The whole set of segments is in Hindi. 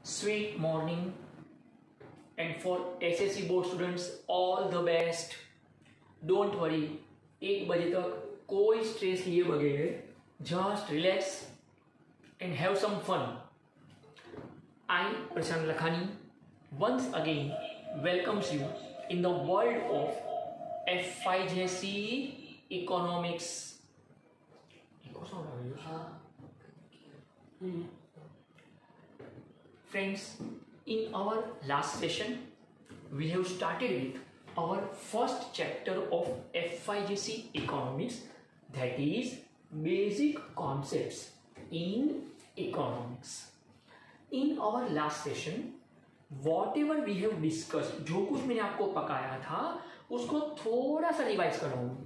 Sweet morning, and for SSC board students all the best. Don't worry, 1 बजे तक कोई स्ट्रेस लिए बगैर just relax and have some fun. I, Prashant Lakhani, once again welcomes you in the world of FIJC economics. Friends, in our last session, we have started with our first chapter of FIJC economics, that is basic concepts in economics. In our last session, whatever we have discussed, जो कुछ मैंने आपको पकाया था उसको थोड़ा सा रिवाइज कराऊंगा.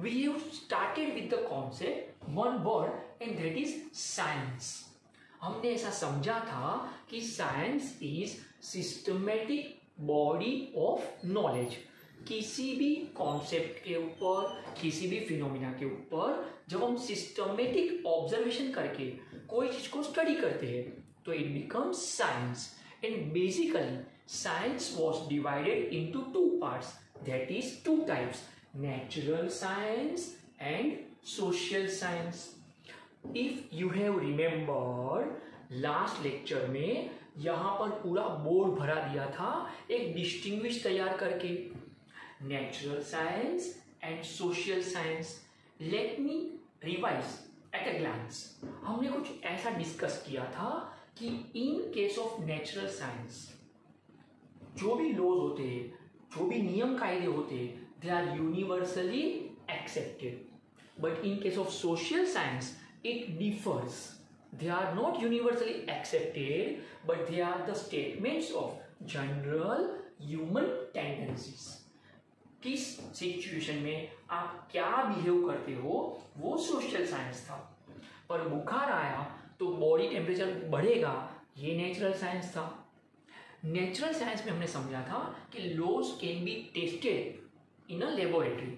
We have started with the concept one word and that is science. हमने ऐसा समझा था कि science is systematic body of knowledge. किसी भी कॉन्सेप्ट के ऊपर, किसी भी फिनोमिना के ऊपर जब हम सिस्टमेटिक ऑब्जर्वेशन करके कोई चीज को स्टडी करते हैं तो it becomes science. And basically science was divided into 2 parts, that is 2 types, natural science and social science. If you have remembered, last lecture में यहां पर पूरा बोर्ड भरा दिया था एक डिस्टिंग्विश तैयार करके, natural science and social science. Let me revise at a glance. हमने कुछ ऐसा डिस्कस किया था कि in case of natural science जो भी लॉज होते हैं, जो भी नियम कायदे होते हैं, they are universally accepted. But in case of social science it differs. They are not universally accepted, but they are the statements of general human tendencies. किस सिचुएशन में आप क्या बिहेव करते हो वो सोशल साइंस था. पर बुखार आया तो बॉडी टेम्परेचर बढ़ेगा, ये नेचुरल साइंस था. नेचुरल साइंस में हमने समझा था कि laws can be tested in a laboratory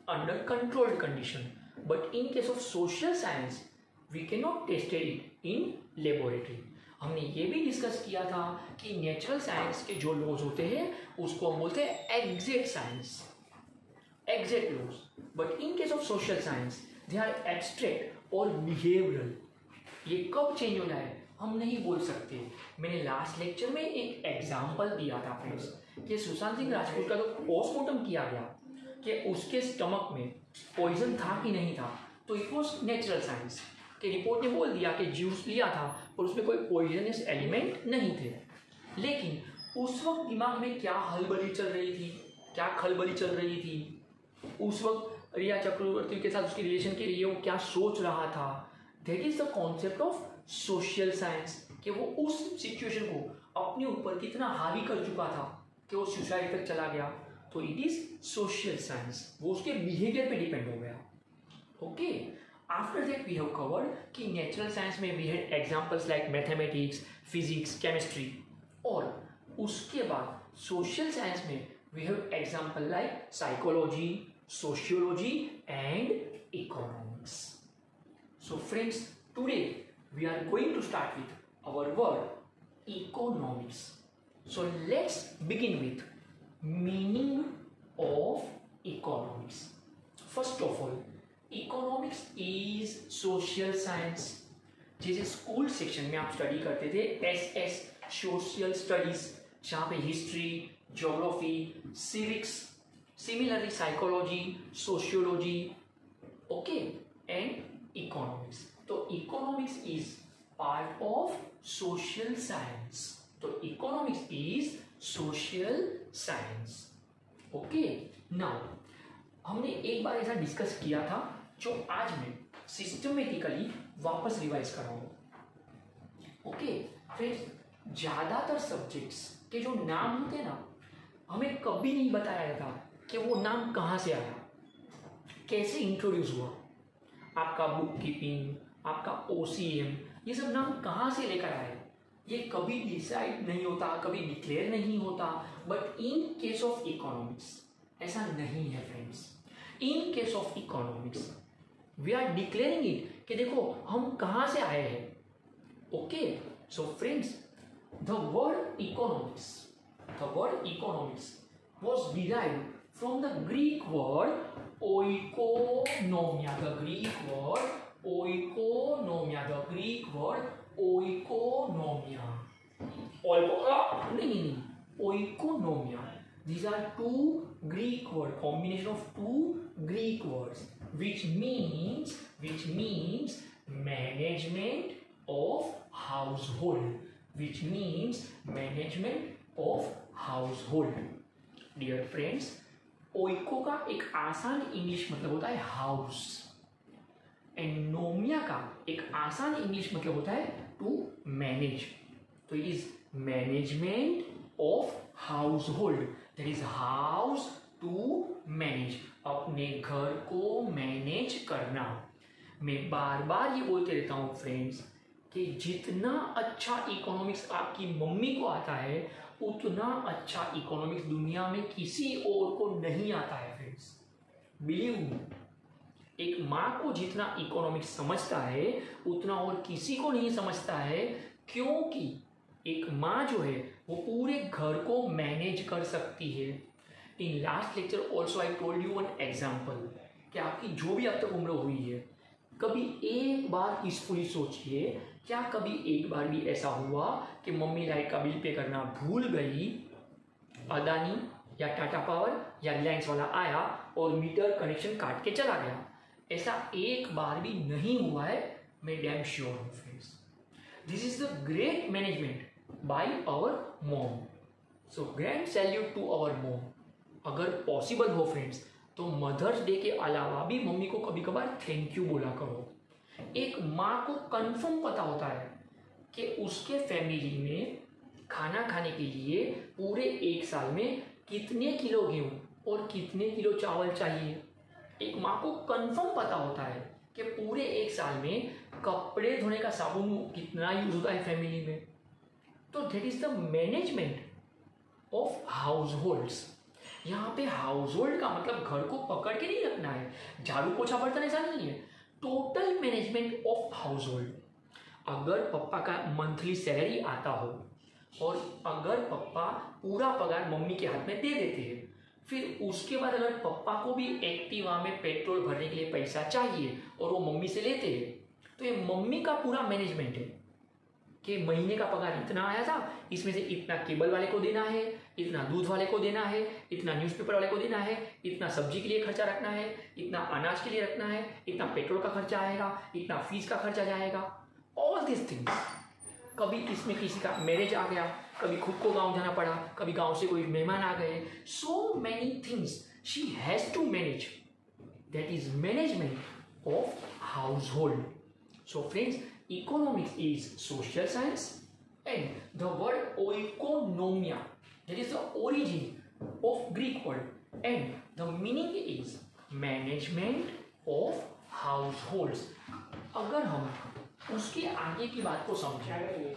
under controlled condition. But in case of social science, we cannot test it in laboratory. हमने ये भी डिस्कस किया था कि नेचुरल साइंस के जो लॉज होते हैं उसको हम बोलते हैं exact science, exact laws. But in case of social science they are abstract और बिहेवियरल. ये कब चेंज हो जाए हम नहीं बोल सकते. मैंने लास्ट लेक्चर में एक एग्जाम्पल दिया था फ्रेंड्स कि सुशांत सिंह राजपूत का जो पोस्टमार्टम किया गया कि उसके स्टमक में पॉइजन था कि नहीं था, तो इट वॉज नेचुरल साइंस. कि रिपोर्ट ने बोल दिया कि जूस लिया था पर उसमें कोई पॉइजनस एलिमेंट नहीं थे. लेकिन उस वक्त दिमाग में क्या हलबली चल रही थी, क्या खलबली चल रही थी, उस वक्त रिया चक्रवर्ती के साथ उसकी रिलेशन के लिए वो क्या सोच रहा था, that is the concept of social science. कि वो उस सिचुएशन को अपने ऊपर कितना हावी कर चुका था कि वो सुसाइड तक चला गया, तो इट इज सोशल साइंस. वो उसके बिहेवियर पे डिपेंड हो गया. Okay, after that we have covered कि नेचुरल साइंस में we had examples like mathematics, physics, chemistry. और उसके बाद सोशल साइंस में we have example like psychology, sociology and economics. So friends, today we are going to start with our word economics. So let's begin with meaning of economics. First of all, economics is social science. जैसे स्कूल सेक्शन में आप स्टडी करते थे SS सोशल स्टडीज, जहाँ पे history, geography, civics, similarly psychology, sociology, okay, and economics. तो economics is part of social science. तो economics is social science. Okay, now हमने एक बार ऐसा डिस्कस किया था जो आज मैं सिस्टमेटिकली वापस रिवाइज कर रहा हूं. ओके फ्रेंड्स, ज्यादातर सब्जेक्ट्स के जो नाम होते हैं ना, हमें कभी नहीं बताया जाता कि वो नाम कहाँ से आया, कैसे इंट्रोड्यूस हुआ. आपका बुक कीपिंग, आपका OCM, ये सब नाम कहाँ से लेकर आए ये कभी डिसाइड नहीं होता, कभी डिक्लेयर नहीं होता. But in case of economics ऐसा नहीं है friends. In case of economics we are declaring it कि देखो हम कहाँ से आए हैं. Okay, so friends, The word economics was derived from the Greek word oikonomia. The Greek word oikonomia. Oikonomia. These are two Greek words, combination of two Greek words, which means management of household. Dear friends, ओइको का एक आसान इंग्लिश मतलब होता है हाउस, एंड नोमिया का एक आसान इंग्लिश मतलब होता है टू मैनेज. तो it is management of household, that is house to manage, अपने घर को मैनेज करना. मैं बार बार ये बोलते रहता हूँ फ्रेंड्स कि जितना अच्छा इकोनॉमिक्स आपकी मम्मी को आता है उतना अच्छा इकोनॉमिक्स दुनिया में किसी और को नहीं आता है फ्रेंड्स. बिलीव मी, एक माँ को जितना इकोनॉमिक्स समझता है उतना और किसी को नहीं समझता है, क्योंकि एक माँ जो है वो पूरे घर को मैनेज कर सकती है. In last lecture also I told you one example कि आपकी जो भी अब तक उम्र हुई है, कभी एक बार पीसफुली सोचिए, क्या कभी एक बार भी ऐसा हुआ कि मम्मी लाइट का बिल पे करना भूल गई, अदानी या टाटा पावर या रिलायंस वाला आया और मीटर कनेक्शन काट के चला गया? ऐसा एक बार भी नहीं हुआ है, मैं डैम श्योर हूँ friends. This is the great management by our mom. So grand salute to our mom. अगर पॉसिबल हो फ्रेंड्स तो मदर्स डे के अलावा भी मम्मी को कभी कभार थैंक यू बोला करो. एक माँ को कंफर्म पता होता है कि उसके फैमिली में खाना खाने के लिए पूरे एक साल में कितने किलो गेहूँ और कितने किलो चावल चाहिए. एक माँ को कंफर्म पता होता है कि पूरे एक साल में कपड़े धोने का साबुन कितना यूज होता है फैमिली में. तो that is the management of house holds. यहाँ पे हाउस होल्ड का मतलब घर को पकड़ के नहीं रखना है, झाड़ू पोछा बर्तन ऐसा नहीं है, total management of house hold. अगर पप्पा का मंथली सैलरी आता हो और अगर पप्पा पूरा पगार मम्मी के हाथ में दे देते हैं, फिर उसके बाद अगर पप्पा को भी एक्टिवा में पेट्रोल भरने के लिए पैसा चाहिए और वो मम्मी से लेते हैं, तो ये मम्मी का पूरा मैनेजमेंट है कि महीने का पगार इतना आया था, इसमें से इतना केबल वाले को देना है, इतना दूध वाले को देना है, इतना न्यूज़पेपर वाले को देना है, इतना सब्जी के लिए खर्चा रखना है, इतना अनाज के लिए रखना है, इतना पेट्रोल का खर्चा आएगा, इतना फीस का खर्चा जाएगा. All this things. कभी इसमें किसी का मैरिज आ गया, कभी खुद को गांव जाना पड़ा, कभी गांव से कोई मेहमान आ गए. So many things she has to manage. That is management of household. So friends, economics is social science, and the word oikonomia, that is the origin of Greek word, and the meaning is management of households. अगर हम उसके आगे की बात को समझें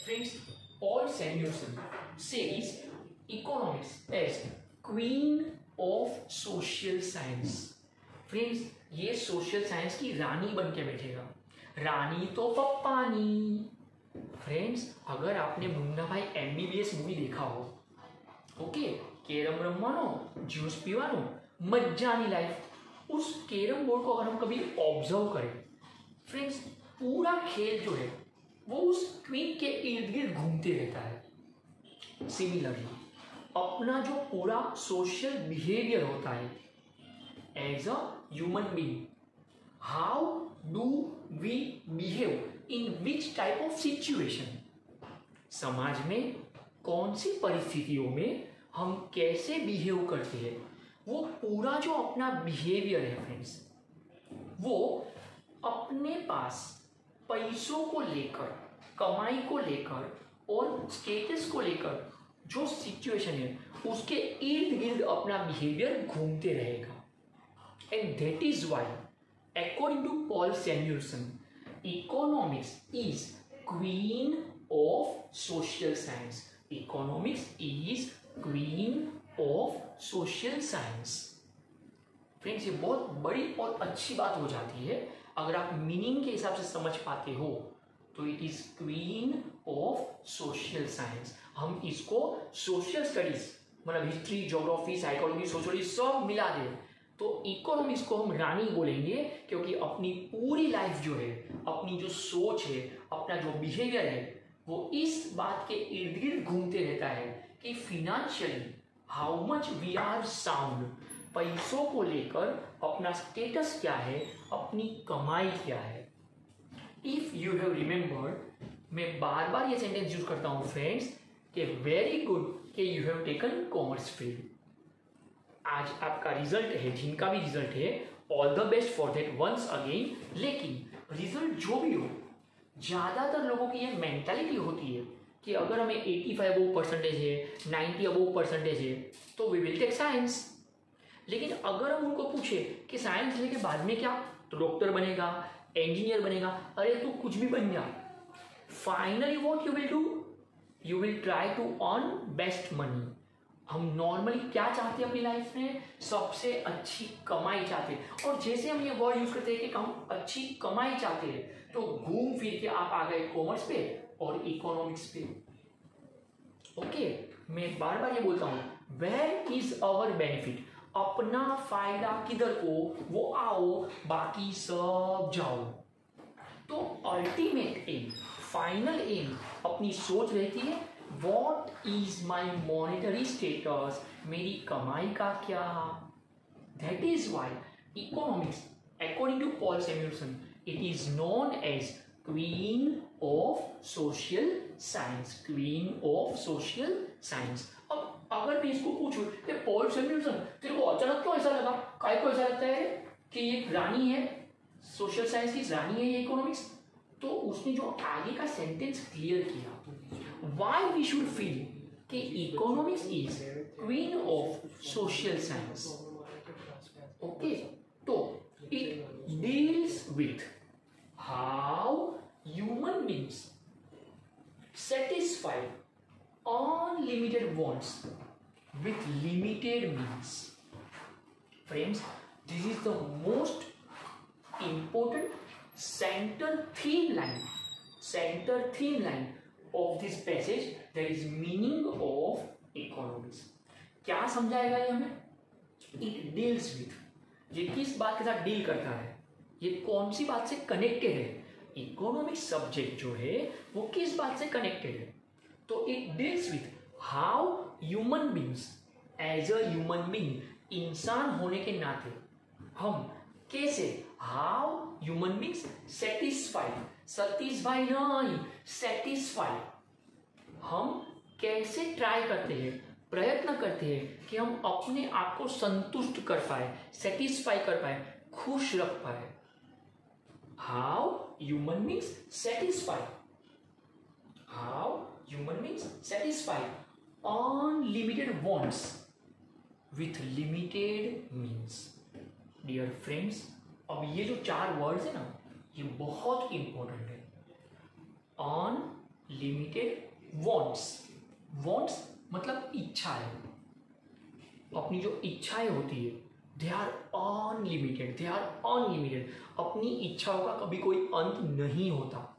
friends, Paul Samuelson says economics as queen of social science. Friends, ये सोशल साइंस की रानी बन के बैठेगा. रानी तो पप्पानी. फ्रेंड्स, अगर आपने मुन्ना भाई MBBS मूवी देखा हो, ओके, कैरम रमवानो, जूस पीवानो, मज्जानी लाइफ, उस कैरम बोर्ड को अगर हम कभी ऑब्जर्व करें फ्रेंड्स, पूरा खेल जो है वो उस क्वीन के इर्द गिर्द घूमते रहता है. सिमिलरली अपना जो पूरा सोशल बिहेवियर होता है as a human being, how do we behave in which type of situation, समाज में कौन सी परिस्थितियों में हम कैसे बिहेव करते हैं, वो पूरा जो अपना बिहेवियर है फ्रेंड्स, वो अपने पास पैसों को लेकर, कमाई को लेकर और स्टेटस को लेकर जो सिचुएशन है उसके इर्द गिर्द अपना बिहेवियर घूमते रहेगा. And that is why according to Paul Samuelson, economics is queen of social science. Economics is queen of social science. Friends, ये बहुत बड़ी और अच्छी बात हो जाती है अगर आप मीनिंग के हिसाब से समझ पाते हो. तो it is queen of social science. हम इसको सोशल स्टडीज मतलब हिस्ट्री, ज्योग्राफी, साइकोलॉजी, सोशियोलॉजी सब मिला दे तो इकोनॉमिक्स को हम रानी बोलेंगे, क्योंकि अपनी पूरी लाइफ जो है, अपनी जो सोच है, अपना जो बिहेवियर है, वो इस बात के इर्द गिर्द घूमते रहता है कि financially how much we are sound, पैसों को लेकर अपना स्टेटस क्या है, अपनी कमाई क्या है। इफ यू हैव रिमेंबर्ड, मैं बार बार ये सेंटेंस यूज करता हूं फ्रेंड्स कि वेरी गुड कि you have taken commerce field. आज आपका रिजल्ट है, जिनका भी रिजल्ट है, all the best for that once again. लेकिन रिजल्ट जो भी हो, ज्यादातर लोगों की ये मेंटालिटी होती है कि अगर हमें 85 अबव परसेंटेज है, 90 अबव परसेंटेज है, तो वी विल टेक साइंस। लेकिन अगर हम उनको पूछे कि साइंस लेके बाद में क्या, तो डॉक्टर बनेगा, इंजीनियर बनेगा, अरे तू कुछ भी बन जा, finally what you will do, you will try to earn best money. हम नॉर्मली क्या चाहते हैं अपनी लाइफ में, सबसे अच्छी कमाई चाहते हैं। और जैसे हम ये वर्ड यूज करते हैं कि हम अच्छी कमाई चाहते हैं, तो घूम फिर के आप आ गए कॉमर्स पे और इकोनॉमिक्स पे। ओके, मैं बार बार ये बोलता हूं, वेयर इज आवर बेनिफिट, अपना फायदा किधर को, वो आओ, बाकी सब जाओ। तो अल्टीमेट एम, फाइनल एम अपनी सोच रहती है, what is my monetary status, मेरी कमाई का क्या। That is why economics according to Paul Samuelson it is known as queen of social science, queen of social science. अब अगर मैं इसको पूछूं कि पॉल सैमुएल्सन तेरे को अचानक क्यों ऐसा लगा, काय को ऐसा लगता है कि ये रानी है, सोशल साइंस की रानी है ये इकोनॉमिक्स, तो उसने जो आगे का सेंटेंस क्लियर किया, why we should feel कि economics is queen of social science. Okay, तो it deals with how human beings satisfy unlimited wants with limited means. Friends, this is the most important center theme line of this passage, that is meaning of economics. क्या समझाएगा ये हमें? It deals with, ये किस बात के साथ डील करता है, ये कौन सी बात से कनेक्टेड है। इकोनॉमिक्स सब्जेक्ट जो है वो किस बात से कनेक्टेड है, तो it deals with how human beings, as a human being, इंसान होने के नाते हम कैसे, हाउ ह्यूमन बींग्स सेटिस्फाई नहीं, सेटिस्फाई, हम कैसे ट्राई करते हैं, प्रयत्न करते हैं कि हम अपने आप को संतुष्ट कर पाए, सेटिस्फाई कर पाए, खुश रख पाए। How human beings satisfy unlimited wants with limited means. Dear friends, अब ये जो 4 वर्ड्स है ना, ये बहुत इंपॉर्टेंट है। अनलिमिटेड वॉन्ट्स मतलब इच्छाएं, अपनी जो इच्छाएं होती है, दे आर अनलिमिटेड। अपनी इच्छाओं का कभी कोई अंत नहीं होता।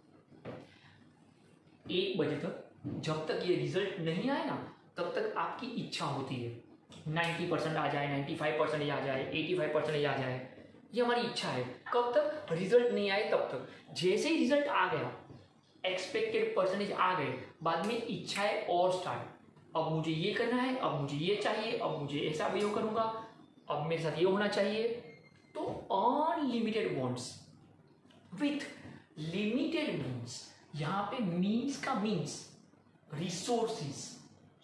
1 बजे तक जब तक ये रिजल्ट नहीं आए ना, तब तक आपकी इच्छा होती है 90% आ जाए, 95% आ जाए, 85% आ जाए, ये हमारी इच्छा है। कब तक? रिजल्ट नहीं आए तब तक। जैसे ही रिजल्ट आ गया, एक्सपेक्टेड परसेंटेज आ गए, बाद में इच्छाएं और स्टार्ट, अब मुझे ये करना है, अब मुझे ये चाहिए, अब मुझे ऐसा भी करूंगा, अब मेरे साथ ये होना चाहिए। तो unlimited wants with limited means. यहां पे मीन्स का मीन्स रिसोर्सिस,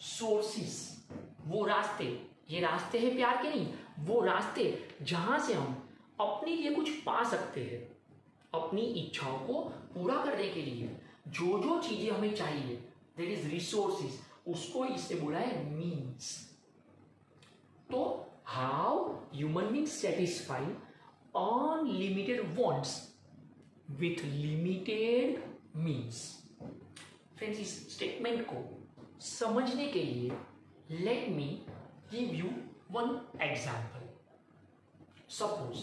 सोर्सिस, वो रास्ते, ये रास्ते हैं प्यार के नहीं, वो रास्ते जहां से हम अपने लिए कुछ पा सकते हैं। अपनी इच्छाओं को पूरा करने के लिए जो जो चीजें हमें चाहिए, दैट इज रिसोर्सिस, उसको इससे बोला है मीन्स। तो how human being satisfy unlimited wants with limited means. Friends, इस स्टेटमेंट को समझने के लिए let me give you one example. Suppose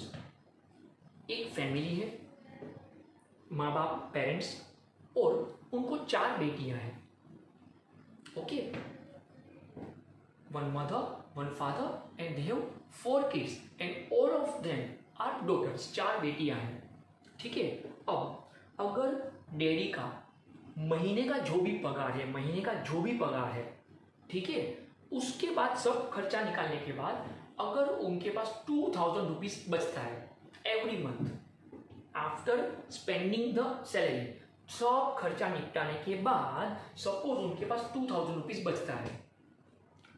एक फैमिली है, माँ बाप, पेरेंट्स और उनको 4 बेटियां हैं. Okay, 1 mother, 1 father and they have 4 kids and all of them are daughters. 4 बेटियां हैं. ठीक है. अब अगर डैडी का महीने का जो भी पगार है, ठीक है, उसके बाद सब खर्चा निकालने के बाद अगर उनके पास 2000 रुपीज बचता है every month after spending the salary, सब खर्चा निपटाने के बाद सपोज उनके पास 2000 रुपीज बचता है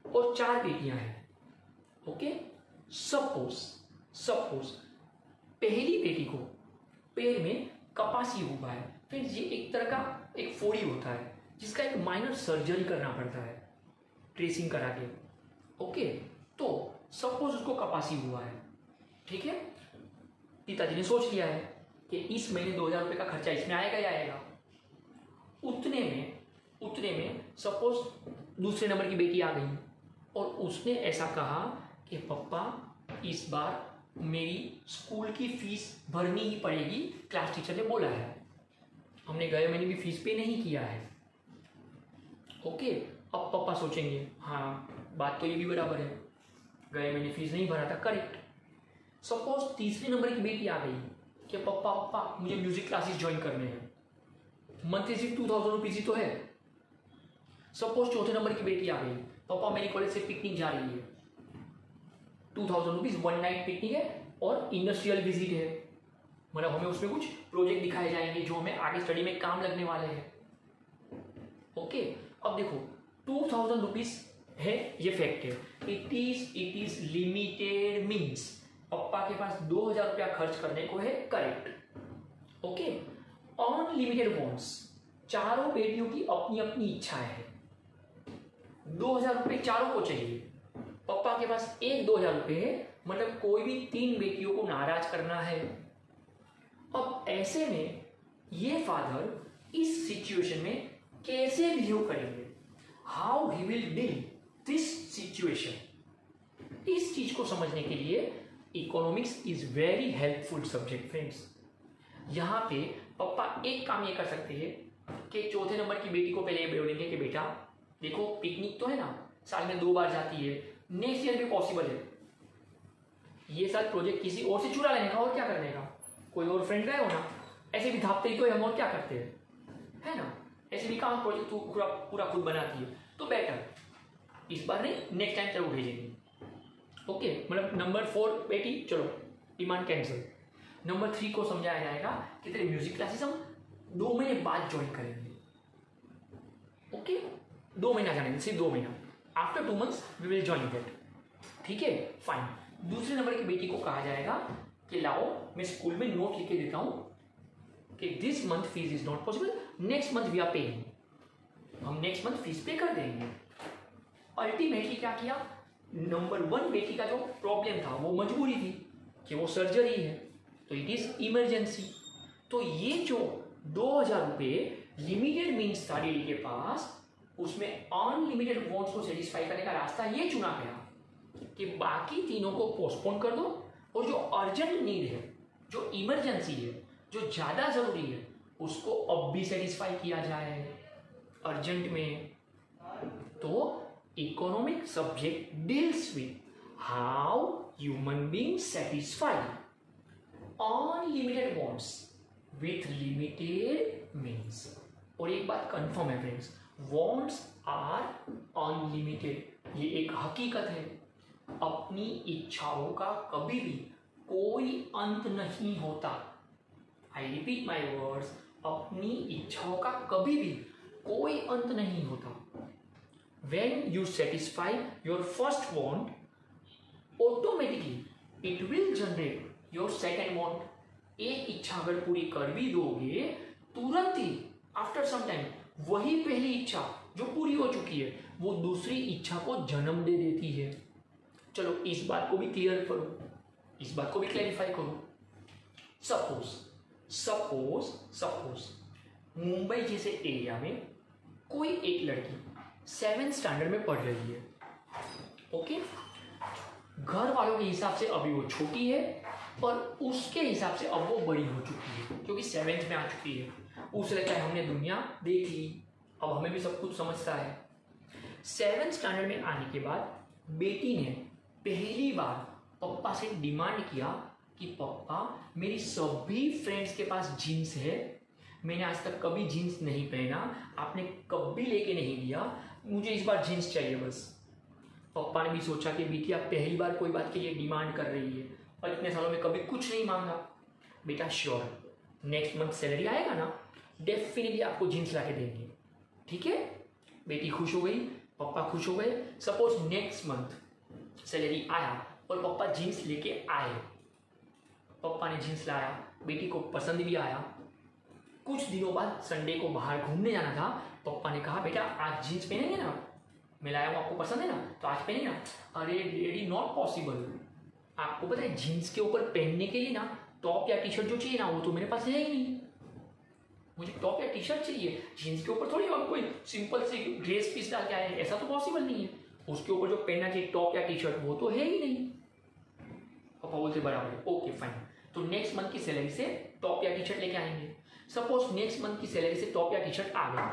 और 4 बेटियां हैं. ओके, सपोज पहली बेटी को पैर में कपासी हुआ है. फिर ये एक तरह का एक फोड़ी होता है जिसका एक माइनर सर्जरी करना पड़ता है ट्रेसिंग करा के. ओके, तो सपोज उसको कपासी हुआ है. ठीक है, पिताजी ने सोच लिया है कि इस महीने 2000 रुपये का खर्चा इसमें आएगा ही आएगा. उतने में सपोज दूसरे नंबर की बेटी आ गई और उसने ऐसा कहा कि पापा इस बार मेरी स्कूल की फीस भरनी ही पड़ेगी, क्लास टीचर ने बोला है, हमने गए महीने भी फीस पे नहीं किया है. ओके, अब पापा सोचेंगे हाँ बात तो ये भी बराबर है, गए महीने फीस नहीं भरा था, करेक्ट. सपोज तीसरे नंबर की बेटी आ गई कि पापा मुझे म्यूजिक क्लासेस ज्वाइन करने हैं, मंथली सिर्फ 2000 रुपीज ही तो है. सपोज चौथे नंबर की बेटी आ गई, पापा मेरी कॉलेज से पिकनिक जा रही है, 2000 रुपीज 1 नाइट पिकनिक है और इंडस्ट्रियल विजिट है, मतलब हमें उसमें कुछ प्रोजेक्ट दिखाए जाएंगे जो हमें आगे स्टडी में काम लगने वाले हैं. ओके, अब देखो 2000 रुपीज है, ये फैक्ट है. इट इज लिमिटेड मीन्स पापा के पास 2000 रुपया खर्च करने को है, करेक्ट. ओके, अनलिमिटेड वॉन्ट्स, चारों बेटियों की अपनी अपनी इच्छाएं हैं. 2000 रुपये चारों को चाहिए. पापा के पास एक 2000 रुपये है, मतलब कोई भी 3 बेटियों को नाराज करना है. अब ऐसे में ये फादर इस सिचुएशन में कैसे बिहेव करेंगे, how he will deal this situation. इस चीज को समझने के लिए economics is very helpful subject friends. यहाँ पे पापा एक काम ये कर सकते हैं कि चौथे नंबर की बेटी को पहले बोलेंगे कि बेटा देखो पिकनिक तो है ना, साल में 2 बार जाती है, नेक्स्ट ईयर भी पॉसिबल है, ये साल प्रोजेक्ट किसी और से चुरा लेने का, और क्या करने का, कोई और फ्रेंड गए हो ना, ऐसे भी धापते ही तो हम और क्या करते हैं, है ना, ऐसे भी काम प्रोजेक्ट तू पूरा खुद बनाती है, तो बेटर इस बार नहीं नेक्स्ट टाइम जरूर भेजेंगे. ओके, मतलब नंबर 4 बेटी चलो डिमांड कैंसिल. नंबर 3 को समझाया जाएगा कि तेरे म्यूजिक क्लासेस हम 2 महीने बाद ज्वाइन करेंगे. ओके, 2 महीना जानेंगे, सिर्फ 2 महीना, after 2 months we will join that. ठीक है, फाइन. दूसरे नंबर की बेटी को कहा जाएगा कि लाओ मैं स्कूल में नोट लिख के देता हूं कि this month fees is not possible, next month we are paying, हम नेक्स्ट मंथ फीस पे कर देंगे. अल्टीमेटली क्या किया, नंबर 1 बेटी का जो प्रॉब्लम था वो मजबूरी थी कि वो सर्जरी है, तो इट इज इमरजेंसी. तो ये जो 2000 रुपये लिमिटेड मीन्स था डीडी के पास, उसमें अनलिमिटेड वॉन्ट्स को सेटिस्फाई करने का रास्ता ये चुना गया कि बाकी तीनों को पोस्टपोन कर दो और जो अर्जेंट नीड है, जो इमरजेंसी है, जो ज्यादा जरूरी है, उसको अब भी सेटिस्फाई किया जाए अर्जेंट में. तो economic subject deals with how human being satisfy unlimited wants with limited means. और एक बात कंफर्म है फ्रेंड्स, वॉन्ट्स आर अनलिमिटेड, ये एक हकीकत है. अपनी इच्छाओं का कभी भी कोई अंत नहीं होता. आई रिपीट माई वर्ड्स, अपनी इच्छाओं का कभी भी कोई अंत नहीं होता. When you satisfy your first want, automatically it will generate your second want. एक इच्छा अगर पूरी कर भी दोगे, तुरंत ही आफ्टर सम टाइम वही पहली इच्छा जो पूरी हो चुकी है वो दूसरी इच्छा को जन्म दे देती है. चलो इस बात को भी क्लियर करो, इस बात को भी क्लैरिफाई करो. सपोज मुंबई जैसे एरिया में कोई एक लड़की 7th स्टैंडर्ड में पढ़ रही है. ओके, घर वालों के हिसाब से अभी वो छोटी है और उसके हिसाब से अब वो बड़ी हो चुकी है क्योंकि 7th में आ चुकी है. उस लेकर हमने दुनिया देख ली, अब हमें भी सब कुछ समझता है। 7th स्टैंडर्ड में आने के बाद बेटी ने पहली बार पापा से डिमांड किया कि पापा मेरी सभी फ्रेंड्स के पास जीन्स है, मैंने आज तक कभी जीन्स नहीं पहना, आपने कभी लेके नहीं दिया, मुझे इस बार जीन्स चाहिए बस। पापा ने भी सोचा कि बेटी आप पहली बार कोई बात के लिए डिमांड कर रही है और इतने सालों में कभी कुछ नहीं मांगा। बेटा श्योर, नेक्स्ट मंथ सैलरी आएगा ना, डेफिनेटली आपको जीन्स ला के देंगे, ठीक है। बेटी खुश हो गई, पापा खुश हो गए। सपोज नेक्स्ट मंथ सैलरी आया और पापा जीन्स लेके आए, पापा ने जीन्स लाया, बेटी को पसंद भी आया। कुछ दिनों बाद संडे को बाहर घूमने जाना था, पापा ने कहा बेटा आज जीन्स पहनेंगे ना, मैं लाया हूँ, आपको पसंद है ना, तो आज पहनेंगे ना। अरे डैडी नॉट पॉसिबल, आपको पता है जीन्स के ऊपर पहनने के लिए ना टॉप या टी शर्ट जो चाहिए ना वो तो मेरे पास है ही नहीं, मुझे टॉप या टी शर्ट चाहिए, जीन्स के ऊपर थोड़ी हम कोई सिंपल सी ड्रेस पीस डाल के आए, ऐसा तो पॉसिबल नहीं है, उसके ऊपर जो पहनना चाहिए टॉप या टी शर्ट वो तो है ही नहीं। पापा बोलते बराबर, ओके फाइन, तो नेक्स्ट मंथ की सैलरी से टॉप या टी शर्ट लेके आएंगे। सपोज नेक्स्ट मंथ की सैलरी से टॉप या टी शर्ट आ गया,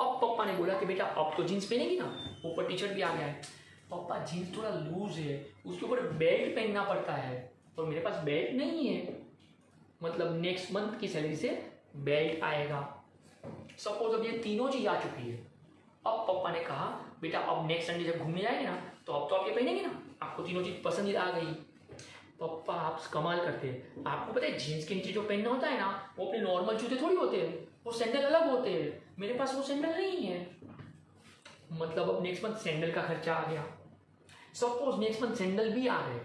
अब पापा ने बोला कि बेटा अब तो जीन्स पहनेगी ना, ऊपर टी शर्ट भी आ गया है। पापा जीन्स थोड़ा लूज है, उसके ऊपर बेल्ट पहनना पड़ता है और मेरे पास बेल्ट नहीं है, मतलब नेक्स्ट मंथ की सैलरी से बेल्ट आएगा। सपोज अब ये तीनों चीज आ चुकी है, अब पापा ने कहा बेटा अब नेक्स्ट संडे जब घूमने जाएंगे ना तो अब तो आप ये पहनेंगे ना, आपको तीनों चीज पसंद आ गई। पापा आप कमाल करते हैं, आपको पता है जीन्स के नीचे जो पहनना होता है ना वो अपने नॉर्मल जूते थोड़ी होते हैं, वो सैंडल अलग होते हैं, मेरे पास वो सैंडल नहीं है, मतलब अब नेक्स्ट मंथ सैंडल का खर्चा आ गया। सपोज नेक्स्ट मंथ सैंडल भी आ गए,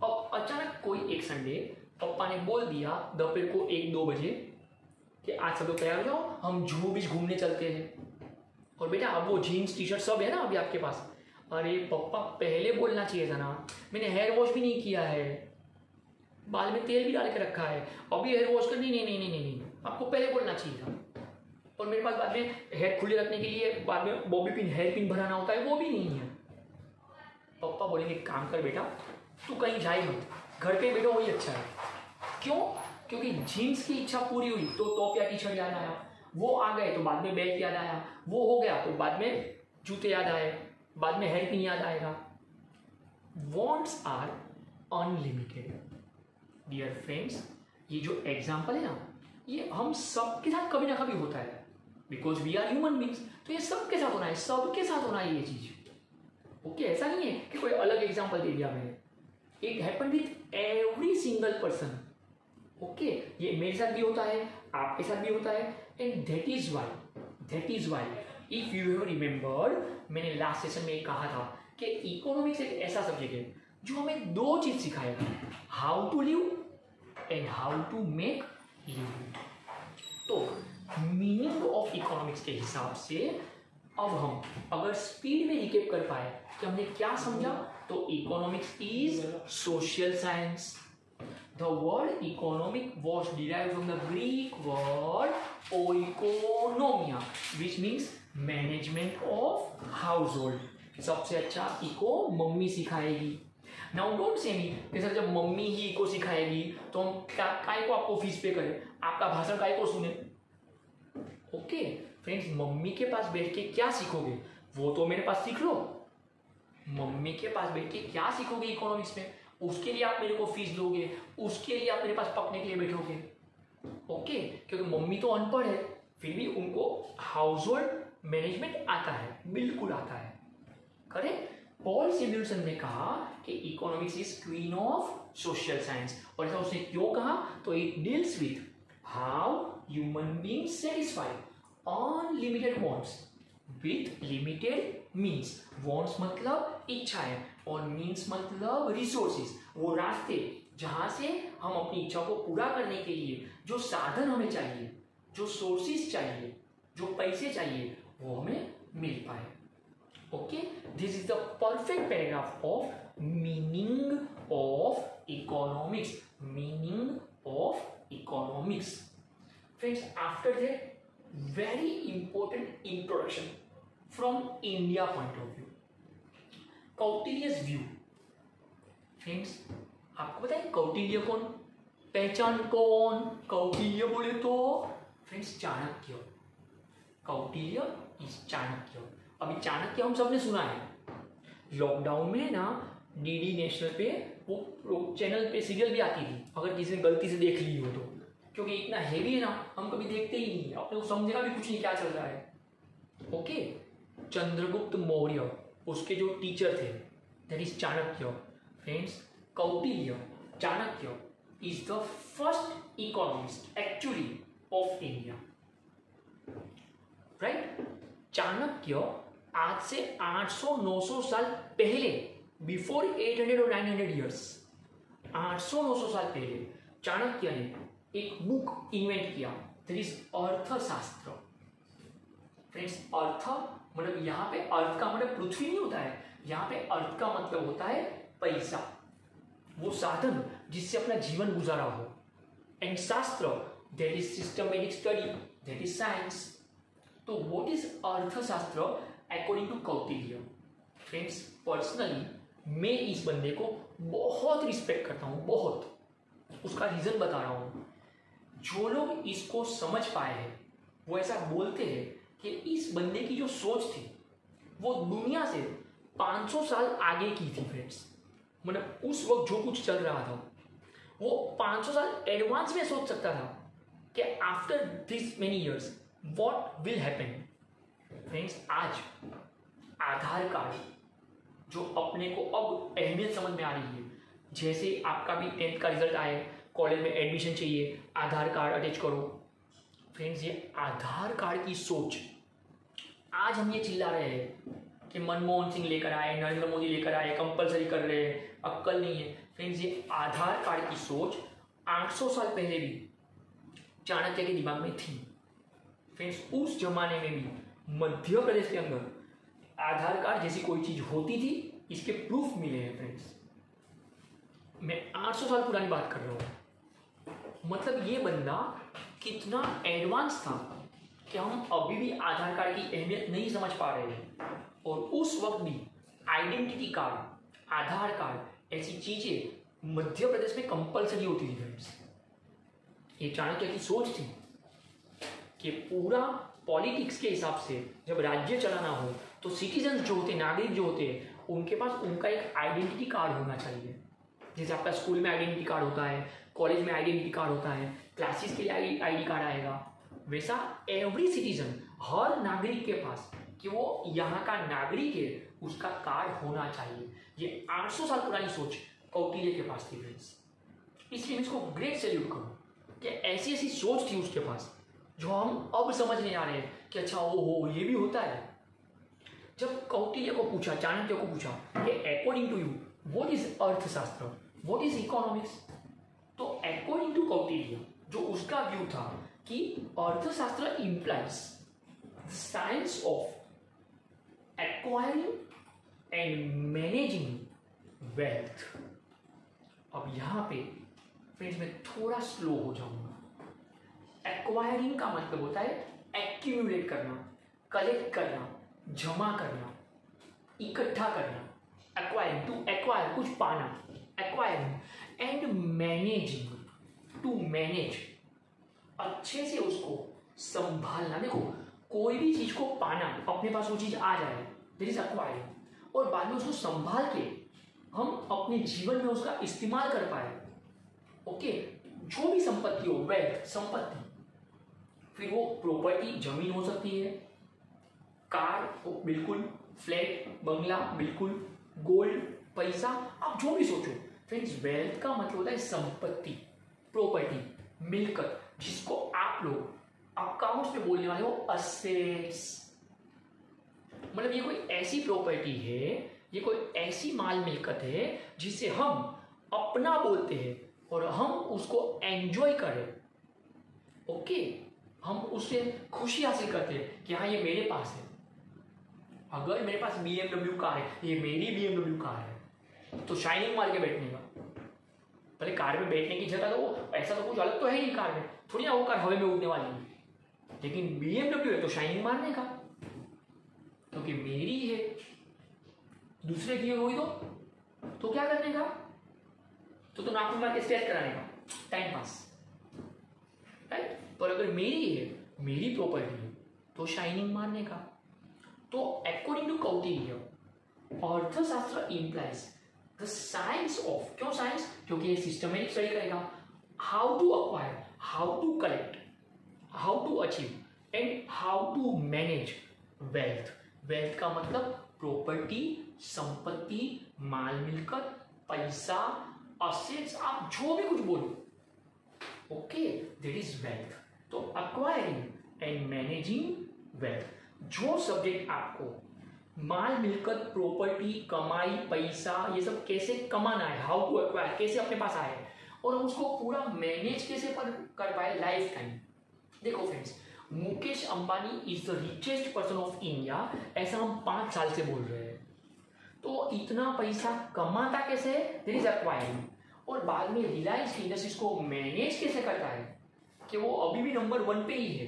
अब अचानक कोई एक संडे पापा ने बोल दिया दोपहर को 1-2 बजे कि आज सब लोग तैयार हो जाओ, हम जुहू बीच घूमने चलते हैं। और बेटा अब वो जीन्स टी शर्ट सब है ना अभी आपके पास। अरे पापा पहले बोलना चाहिए था ना, मैंने हेयर वॉश भी नहीं किया है, बाल में तेल भी डाल के रखा है, अभी हेयर वॉश कर नहीं नहीं नहीं नहीं नहीं, आपको पहले बोलना चाहिए था। और मेरे पास बाद में हेयर खुले रखने के लिए बाद में बॉबी पिन हेयर पिन भराना होता है, वो भी नहीं है। पापा बोलेंगे काम कर बेटा, तू कहीं जाए मत, घर पे बैठो वही अच्छा है। क्यों? क्योंकि जीन्स की इच्छा पूरी हुई तो टॉप या टी शर्ट याद आया, वो आ गए तो बाद में बेल्ट याद आया, वो हो गया तो बाद में जूते याद आए, बाद में हेयर पिन याद आएगा। Wants are unlimited. Dear friends, ये जो एग्जाम्पल है ना, ये हम सबके साथ कभी ना कभी होता है, because we are human beings, तो ये सबके साथ होना है, सबके साथ होना है ये चीज। ओके, ऐसा नहीं है कि कोई अलग एग्जाम्पल दे दिया मैंने, it happen with every single person. Okay, ये मेरे साथ भी होता है, आपके साथ भी होता है, and that is why if you have remembered, मैंने लास्ट सेशन में कहा था कि इकोनॉमिक्स एक ऐसा सब्जेक्ट है जो हमें 2 चीज सिखाएगा, how to live and how to make live. तो मीनिंग ऑफ इकोनॉमिक्स के हिसाब से अब हम अगर स्पीड में रिकेप कर पाए कि हमने क्या समझा, तो economics is social science. The word economic was derived from the Greek word oikonomia, which means management of household. सबसे अच्छा इको मम्मी सिखाएगी। Now don't say me कि सर जब मम्मी ही इको सिखाएगी तो हम काय को आपको फीस पे करें, आपका भाषण काय को सुने। ओके फ्रेंड्स, मम्मी के पास बैठ के क्या सीखोगे वो तो मेरे पास सीख लो, मम्मी के पास बैठ के क्या सीखोगे इकोनॉमिक्स में, उसके लिए आप मेरे को फीस दोगे, उसके लिए आप मेरे पास पकने के लिए बैठोगे। ओके, क्योंकि मम्मी तो अनपढ़ है, फिर भी उनको हाउस होल्ड मैनेजमेंट आता है, बिल्कुल आता है। करेक्ट। पॉल सैमुएल्सन ने कहा कि economics is queen of social science, और ऐसा उसने क्यों कहा, तो it deals with how human beings satisfy unlimited wants with limited means. Wants मतलब इच्छाएं और मीन्स मतलब रिसोर्सेज, वो रास्ते जहां से हम अपनी इच्छा को पूरा करने के लिए जो साधन हमें चाहिए, जो सोर्सेज चाहिए, जो पैसे चाहिए, वो हमें मिल पाए। Okay, this is the perfect paragraph of meaning of economics, meaning of economics. Friends, after that very important introduction from India point of view, कौटिल्य's view। Friends, आपको पता है कौटिल्य कौन, पहचान कौन, कौटिल्य बोले तो फ्रेंड्स चाणक्य, कौटिल्य इज चाणक्य। अभी चाणक्य हम सबने सुना है, लॉकडाउन में ना डीडी नेशनल पे वो चैनल पे सीरियल भी आती थी, अगर किसी ने गलती से देख ली हो तो, क्योंकि इतना हैवी है ना, हम कभी देखते ही नहीं, अपने को समझेगा भी कुछ नहीं क्या चल रहा है। ओके, चंद्रगुप्त मौर्य उसके जो टीचर थे that is Chanakya. Friends Kautilya, Chanakya is the first economist actually of India, right. Chanakya आज से 800-900 साल पहले, बिफोर 800 और 900 ईयर्स, 800-900 साल पहले चाणक्य ने एक बुक इन्वेंट किया, दैट इज अर्थशास्त्र। फ्रेंड्स अर्थ मतलब यहाँ पे अर्थ का मतलब पृथ्वी नहीं होता है, यहाँ पे अर्थ का मतलब होता है पैसा, वो साधन जिससे अपना जीवन गुजारा हो। एंड शास्त्र that is systematic study, that is science. तो व्हाट इज अर्थशास्त्र according to Kautilya? Friends personally मैं इस बंदे को बहुत रिस्पेक्ट करता हूँ, बहुत। उसका रीजन बता रहा हूँ। जो लोग इसको समझ पाए हैं वो ऐसा बोलते हैं कि इस बंदे की जो सोच थी वो दुनिया से 500 साल आगे की थी। फ्रेंड्स मतलब उस वक्त जो कुछ चल रहा था वो 500 साल एडवांस में सोच सकता था कि after this many years what will happen. Friends आज आधार कार्ड जो अपने को अब अहमियत समझ में आ रही है, जैसे आपका भी 10th का रिजल्ट आए, कॉलेज में एडमिशन चाहिए, आधार कार्ड अटैच करो। फ्रेंड्स ये आधार कार्ड की सोच, आज हम ये चिल्ला रहे हैं कि मनमोहन सिंह लेकर आए, नरेंद्र मोदी लेकर आए, कंपलसरी कर रहे हैं, अक्कल नहीं है। फ्रेंड्स ये आधार कार्ड की सोच 800 साल पहले भी चाणक्य के दिमाग में थी। फ्रेंड्स उस जमाने में भी मध्य प्रदेश के अंदर आधार कार्ड जैसी कोई चीज होती थी, इसके प्रूफ मिले हैं। फ्रेंड्स मैं 800 साल पुरानी बात कर रहा हूँ। मतलब ये बंदा कितना एडवांस था कि हम अभी भी आधार कार्ड की अहमियत नहीं समझ पा रहे हैं। और उस वक्त भी आइडेंटिटी कार्ड, आधार कार्ड ऐसी चीजें मध्य प्रदेश में कंपलसरी होती थी। फ्रेंड्स ये चाणक्य की सोच थी कि पूरा पॉलिटिक्स के हिसाब से जब राज्य चलाना हो तो सिटीजन्स जो होते, नागरिक जो होते हैं, उनके पास उनका एक आइडेंटिटी कार्ड होना चाहिए। जैसे आपका स्कूल में आइडेंटिटी कार्ड होता है, कॉलेज में आइडेंटिटी कार्ड होता है, क्लासेस के लिए आईडी कार्ड आएगा, वैसा एवरी सिटीजन, हर नागरिक के पास कि वो यहाँ का नागरिक है, उसका कार्ड होना चाहिए। ये 800 साल पुरानी सोच कौटिल्य के पास थी। फ्रेंड्स इसलिए मैं इसको ग्रेट सैल्यूट करूँ कि ऐसी ऐसी सोच थी उसके पास जो हम अब समझने आ रहे हैं कि अच्छा हो ये भी होता है। जब कौटिल्य को पूछा, चाणक्य को पूछा कि according to you what is अर्थशास्त्र, व्हाट इज इकोनॉमिक्स, तो अकॉर्डिंग टू कौटिल्य जो उसका व्यू था कि अर्थशास्त्र implies the science of acquiring and managing wealth. अब यहां पे फ्रेंड्स मैं थोड़ा स्लो हो जाऊंगा। एक्वायरिंग का मतलब होता है एक्यूमुलेट करना, कलेक्ट करना, जमा करना, इकट्ठा करना। एक्वायरिंग, टू एक्वायर कुछ पाना, acquiring. And managing, to manage, अच्छे से उसको संभालना। देखो कोई भी चीज को पाना, अपने पास वो चीज आ जाए, दैट इज एक्वायरिंग, और बाद में उसको संभाल के हम अपने जीवन में उसका इस्तेमाल कर पाए। ओके, जो भी संपत्ति हो, वेल्थ, संपत्ति, फिर वो प्रॉपर्टी, जमीन हो सकती है, कार हो, बिल्कुल, फ्लैट, बंगला, बिल्कुल, गोल्ड, पैसा, आप जो भी सोचो। फ्रेंड्स वेल्थ का मतलब होता है संपत्ति, प्रॉपर्टी, मिलकत, जिसको आप लोग अकाउंट्स में बोलने वाले हो असेट्स। मतलब ये कोई ऐसी प्रॉपर्टी है, ये कोई ऐसी माल मिलकत है जिसे हम अपना बोलते हैं और हम उसको एंजॉय करें। ओके, हम उससे खुशी हासिल करते हैं कि हाँ ये मेरे पास है। अगर मेरे पास BMW कार है, ये मेरी BMW कार है, तो शाइनिंग मार के बैठने का। पहले कार में बैठने की जगह तो वो ऐसा तो कुछ अलग तो है नहीं कार में, थोड़ी ना वो कार हवा में उड़ने वाली है। लेकिन BMW है तो शाइनिंग मारने का, क्योंकि मेरी है। दूसरे की हुई तो क्या करने का, तो नाखून मार के स्ट्रेच कराने का, टाइम पास, राइट। पर अगर मेरी है मेरी प्रॉपर्टी है तो शाइनिंग मारने का। तो अकॉर्डिंग टू कौटिल्य, अर्थशास्त्र इम्प्लाइज द साइंस ऑफ, क्यों साइंस, क्योंकि ये सिस्टमेटिक स्टडी करेगा, how to acquire, how to collect, how to achieve and how to manage wealth. Wealth का मतलब प्रॉपर्टी, संपत्ति, माल मिलकत, पैसा, असेट्स, आप जो भी कुछ बोलो, ओके, दैट इज वेल्थ। तो अक्वायरिंग एंड मैनेजिंग वेल्थ, जो सब्जेक्ट आपको माल मिलकत, प्रॉपर्टी, कमाई, पैसा, ये सब कैसे कमाना है, हाउ टू एक्वायर, कैसे अपने पास आए और हम उसको पूरा मैनेज कैसे कर पाए लाइफ टाइम। देखो friends, Mukesh Ambani is the richest person of India, ऐसा हम 5 साल से बोल रहे हैं। तो इतना पैसा कमाता कैसे है, देयर इज एक्वायरिंग। और बाद में रिलायंस इंडस्ट्रीज को मैनेज कैसे करता है कि वो अभी भी नंबर 1 पे ही है,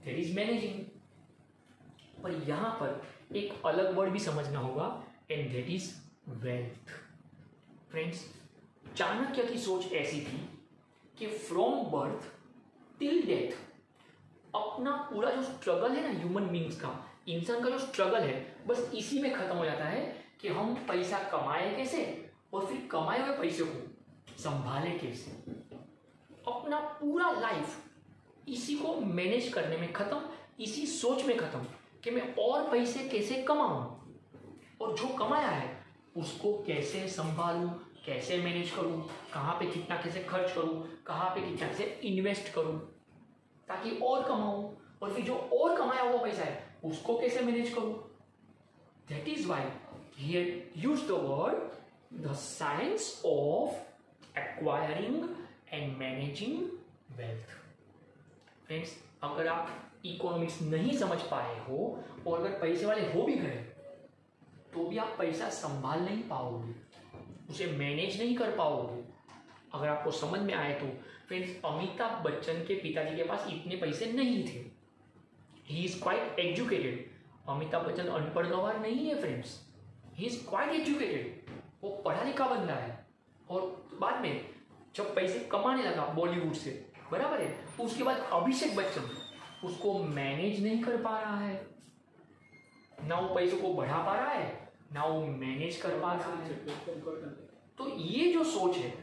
देयर इज मैनेजिंग। पर यहां पर एक अलग वर्ड भी समझना होगा, and that is wealth. Friends, Chanakya की सोच ऐसी थी कि फ्रॉम बर्थ टिल डेथ अपना पूरा जो स्ट्रगल है ना ह्यूमन बींग्स का, इंसान का जो स्ट्रगल है, बस इसी में खत्म हो जाता है कि हम पैसा कमाए कैसे और फिर कमाए हुए पैसे को संभाले कैसे। अपना पूरा लाइफ इसी को मैनेज करने में खत्म, इसी सोच में खत्म कि मैं और पैसे कैसे कमाऊं और जो कमाया है उसको कैसे संभालूं, कैसे मैनेज करूं, कहाँ पे कितना कैसे खर्च करूं, कहाँ पे कितना कैसे इन्वेस्ट करूं ताकि और कमाऊं, और फिर जो और कमाया हुआ पैसा है उसको कैसे मैनेज करूं। That is why he had used the word the science of acquiring and managing wealth. Friends, अगर आप इकोनॉमिक्स नहीं समझ पाए हो और अगर पैसे वाले हो भी गए तो भी आप पैसा संभाल नहीं पाओगे, उसे मैनेज नहीं कर पाओगे। अगर आपको समझ में आए तो फ्रेंड्स, अमिताभ बच्चन के पिताजी के पास इतने पैसे नहीं थे, he is quite educated. Amitabh Bachchan अनपढ़ गवार नहीं है friends, he is quite educated, वो पढ़ा लिखा बंदा है। और बाद में जब पैसे कमाने लगा बॉलीवुड से, बराबर है, उसके बाद अभिषेक बच्चन उसको मैनेज नहीं कर पा रहा है, ना वो पैसों को बढ़ा पा रहा है, ना वो मैनेज कर पा रहा है। तो ये जो सोच है,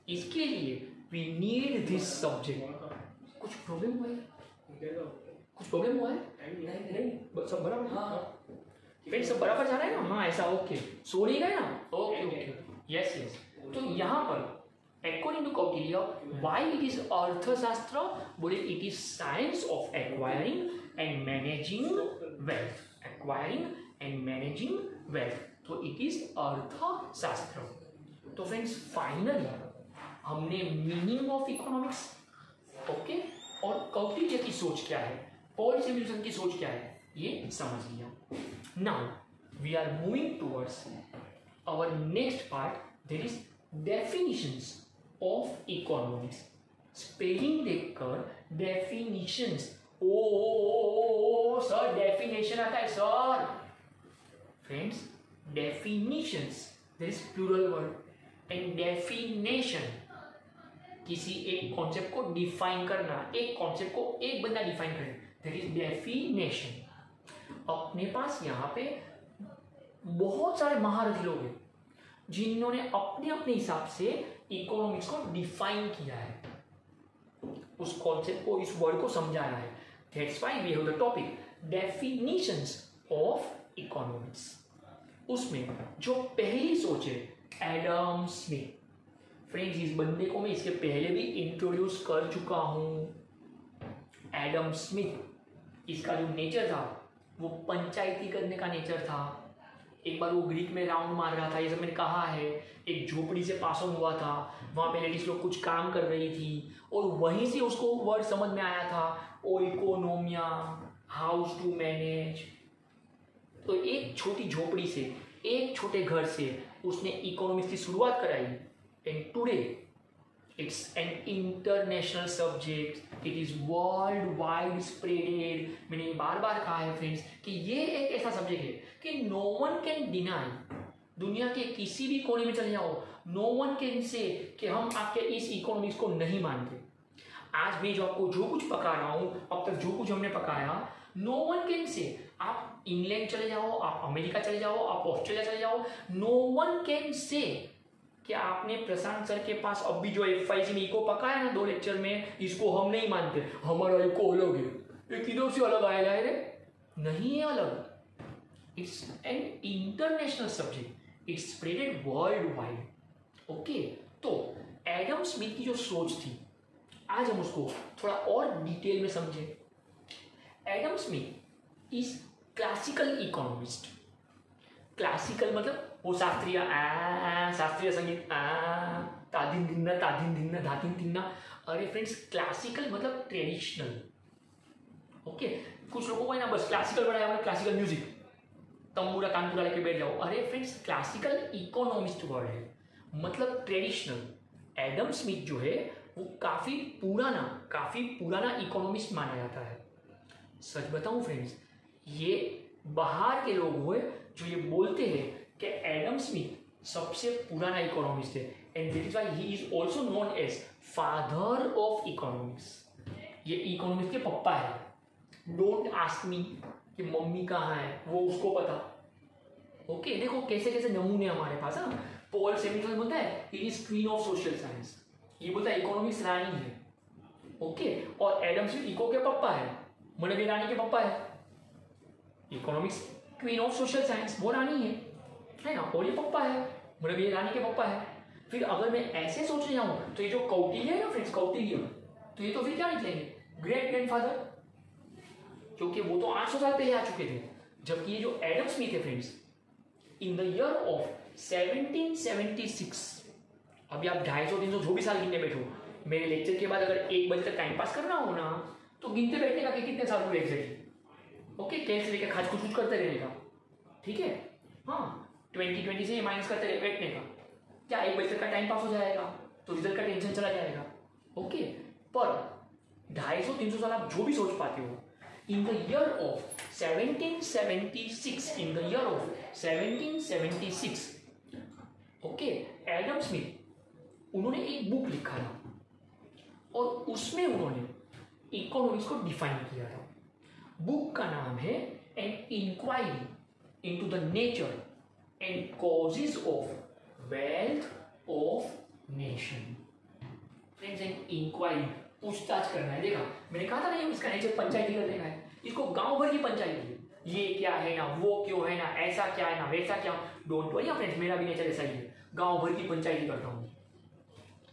इसके लिए वी नीड दिस सब्जेक्ट। कुछ प्रॉब्लम हुआ है, कुछ प्रॉब्लम हुआ है? नहीं, सब बराबर। हाँ फ्रेंड्स, सब बराबर जा रहा है ना? हाँ ऐसा, ओके, सो नहीं गए ना? Okay okay, yes yes. तो यहाँ पर according to Kautilya, why it is अर्थशास्त्र, बोले it is science of acquiring and managing wealth, acquiring and managing wealth, तो it is अर्थशास्त्र। तो फ्रेंड्स, फाइनली हमने मीनिंग ऑफ इकोनॉमिक्स, ओके, और कौटिल्य की सोच क्या है, पॉल सैमुएल्सन की सोच क्या है, ये समझ लिया। Now we are moving towards our next part, that is definitions of economics. Spelling देखकर डेफिनिशंस, ओ सर डेफिनेशन आता है sir. Friends, definitions, there is plural word, and definition किसी एक कॉन्सेप्ट को डिफाइन करना, एक कॉन्सेप्ट को एक बंदा डिफाइन करे, दैट इज डेफिनेशन। अपने पास यहाँ पे बहुत सारे महारथी लोग हैं जिन्होंने अपने अपने हिसाब से इकोनॉमिक्स को डिफाइन किया है, उस कॉन्सेप्ट को, इस वर्ड को समझाया है। That's why we have the topic definitions of economics. उसमें जो पहली सोच है, एडम स्मिथ। फ्रेंड्स, इस बंदे को मैं इसके पहले भी इंट्रोड्यूस कर चुका हूं। एडम स्मिथ, इसका जो नेचर था वो पंचायती करने का नेचर था। एक बार वो ग्रीक में राउंड मार रहा था, ये सब मैंने कहा है, एक झोपड़ी से पास ऑन हुआ था, वहाँ पे लेडीज लोग कुछ काम कर रही थी और वहीं से उसको वर्ड समझ में आया था, ओइकोनोमिया, हाउस टू मैनेज। तो एक छोटी झोपड़ी से, एक छोटे घर से उसने इकोनॉमिक्स की शुरुआत कराई, and today it's an international subject, it is world wide spreaded. मैंने बार बार कहा है फ्रेंड्स कि ये एक ऐसा सब्जेक्ट है कि नो वन कैन डिनाई, दुनिया के किसी भी कोने में चले जाओ, नो वन कैन से कि हम आपके इस इकोनॉमिक्स को नहीं मानते। आज मैं जो आपको जो कुछ पका रहा हूं, अब तक जो कुछ हमने पकाया, नो वन कैन से। आप इंग्लैंड चले जाओ, आप अमेरिका चले जाओ, आप ऑस्ट्रेलिया चले जाओ, नो वन कैन से कि आपने प्रशांत सर के पास अब भी जो FIG में इको पकाया ना 2 लेक्चर में, इसको हम नहीं मानते, हमारा इको अलग है, ये किधर से अलग आया है रे? नहीं है अलग। It's an international subject, it's spreaded world wide. Okay, तो एडम स्मिथ की जो सोच थी, आज हम उसको थोड़ा और डिटेल में समझें। Adam Smith is classical economist. Classical मतलब वो शास्त्रीय शास्त्रीय संगीत तादिन दिन्ना धातिन तिन्ना। अरे फ्रेंड्स, क्लासिकल मतलब ट्रेडिशनल। ओके, कुछ लोगों को है ना बस क्लासिकल बनाया हुआ, क्लासिकल म्यूजिक, तंबूरा कानपूरा लेके बैठ जाओ। अरे फ्रेंड्स, क्लासिकल इकोनॉमिस्ट वर्ड है, मतलब ट्रेडिशनल। एडम स्मिथ जो है वो काफी पुराना इकोनॉमिस्ट माना जाता है। सच बताऊं फ्रेंड्स, ये बाहर के लोग हुए जो ये बोलते हैं कि एडम स्मिथ सबसे पुराना इकोनॉमिस्ट है, and that is why he is also known as father of economics. ये इकोनॉमिक्स के पप्पा है। डोंट आस्क मी कि मम्मी कहाँ है, वो उसको पता। ओके, देखो कैसे कैसे नमूने हमारे पास है। पॉल सेमिटन बोलता है it is queen of social science, ये बोलता है इकोनॉमिक्स रानी है। ओके, और एडम स्मिथ इको के पप्पा है, मतलब ये रानी के पप्पा है। Economics queen of social science, वो रानी है ना, और ये पप्पा है, मतलब ये रानी के पप्पा है। फिर अगर मैं ऐसे सोचने जाऊं तो ये जो कौटिल्य है ना फ्रेंड्स, कौटिल्य, तो ये तो फिर क्या निकलेंगे? ग्रेट ग्रैंडफादर, क्योंकि वो तो 800 साल पहले आ चुके थे। जबकि ये जो एडम स्मिथ है friends, in the year of 1776, अभी आप 250-300 जो भी साल गिनने बैठो, मेरे लेक्चर के बाद अगर 1 बजे तक टाइम पास करना हो ना, तो गिनते बैठने का कि कितने साल हुए एग्जैक्टली। ओके, कैसे लेकर खाज कुछ करते रहने का, ठीक है। हाँ, 20 से माइनस करते रहे बैठने का, क्या 1 बजे तक का टाइम पास हो जाएगा, तो रिजल्ट का टेंशन चला जाएगा। ओके, पर 250-300 साल आप जो भी सोच पाते हो, in the year of 1776, okay, Adam Smith उन्होंने एक बुक लिखा था, और उसमें उन्होंने इकोनॉमिक्स को डिफाइन किया था। बुक का नाम है an inquiry into the nature and causes of wealth of nation. Friends, an inquiry, पूछताछ करना है। देखा, मैंने कहा था ना, इसका नेचर पंचायती कर देना है, इसको गांव भर की पंचायती है, ये क्या है ना, वो क्यों है ना, ऐसा क्या है ना, वैसा क्या। डोंट वरी फ्रेंड्स, मेरा भी नेचर ऐसा ही है, गांव भर की पंचायती करता हूँ।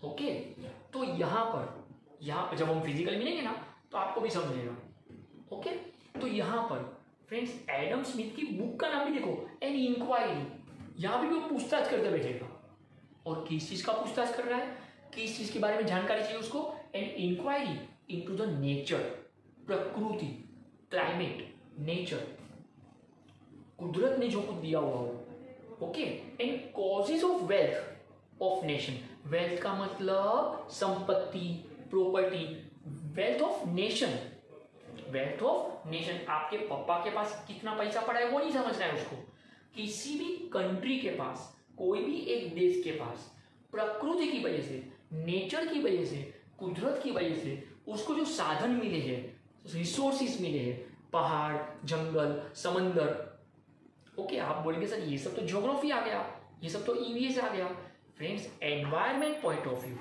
ओके, तो यहाँ पर जब हम फिजिकल मिलेंगे ना, तो आपको भी समझेगा। ओके, तो यहाँ पर फ्रेंड्स, एडम स्मिथ की बुक का नाम भी देखो, एन इंक्वायरी। यहाँ भी वो पूछताछ करते बैठेगा, और किस चीज का पूछताछ कर रहा है, किस चीज के बारे में जानकारी चाहिए उसको? An inquiry into the nature, प्रकृति, क्लाइमेट, नेचर, कुदरत ने जो कुछ दिया हुआ हो। Okay, and causes of wealth of nation. Wealth का मतलब संपत्ति, property. Wealth of nation, wealth of nation, आपके पापा के पास कितना पैसा पड़ा है वो नहीं समझना है उसको। किसी भी कंट्री के पास, कोई भी एक देश के पास प्रकृति की वजह से, नेचर की वजह से, कुदरत की वजह से उसको जो साधन मिले हैं, रिसोर्सिस मिले हैं, पहाड़, जंगल, समंदर। ओके, आप बोलेंगे सर ये सब तो ज्योग्राफी आ गया, ये सब तो ईवीएस आ गया। Friends, environment point of view,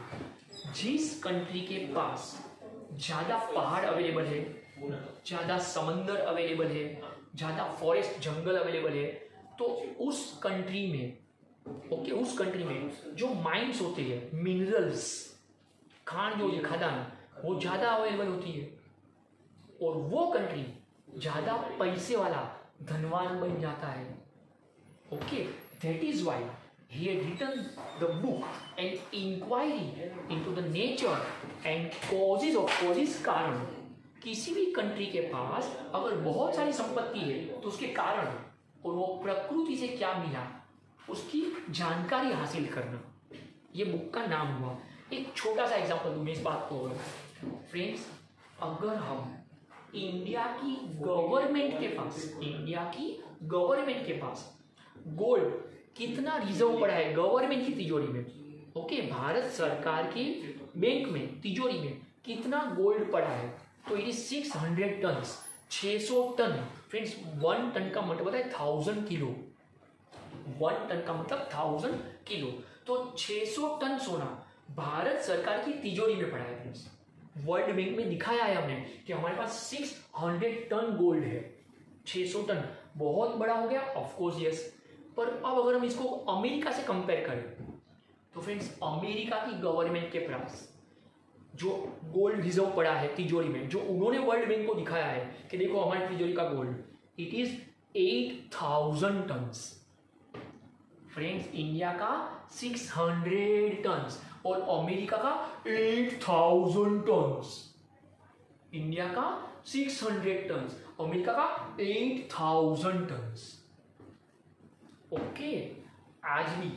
जिस कंट्री के पास ज्यादा पहाड़ अवेलेबल है, ज्यादा समंदर अवेलेबल है, ज्यादा फॉरेस्ट जंगल अवेलेबल है, तो उस कंट्री में, ओके, उस कंट्री में जो माइंस होते हैं, मिनरल्स, खान जो खदान, वो ज्यादा अवेलेबल होती है, और वो कंट्री ज्यादा पैसे वाला, धनवान बन जाता है। Okay, that is why he had written the book an inquiry into the nature and causes कारण। किसी भी कंट्री के पास अगर बहुत सारी संपत्ति है तो उसके कारण और वो प्रकृति से क्या मिला उसकी जानकारी हासिल करना, ये बुक का नाम हुआ। एक छोटा सा एग्जांपल दूं मैं इस बात को। फ्रेंड्स, अगर हम इंडिया की गवर्नमेंट के पास गोल्ड कितना रिजर्व पड़ा है गवर्नमेंट की तिजोरी में, ओके, भारत सरकार की बैंक में, तिजोरी में कितना गोल्ड पड़ा है, तो it is 600 ton, 600 ton. Friends 1 ton का मतलब होता है 1000 किलो, 1 टन का मतलब 1000 किलो। तो 600 टन सोना भारत सरकार की तिजोरी में पड़ा है। फ्रेंड्स वर्ल्ड बैंक में दिखाया है हमने कि हमारे पास 600 टन गोल्ड है। 600 टन बहुत बड़ा हो गया, ऑफ कोर्स यस। पर अब अगर हम इसको अमेरिका से कंपेयर करें तो फ्रेंड्स अमेरिका की गवर्नमेंट के पास जो गोल्ड रिजर्व पड़ा है तिजोरी में, जो उन्होंने वर्ल्ड बैंक को दिखाया है कि देखो हमारी तिजोरी का gold, it is 8000 tons. Friends India का 600 टन्स और अमेरिका का 8000 टन्स। इंडिया का 600 टन्स, अमेरिका का 8000 टन्स। ओके, आज भी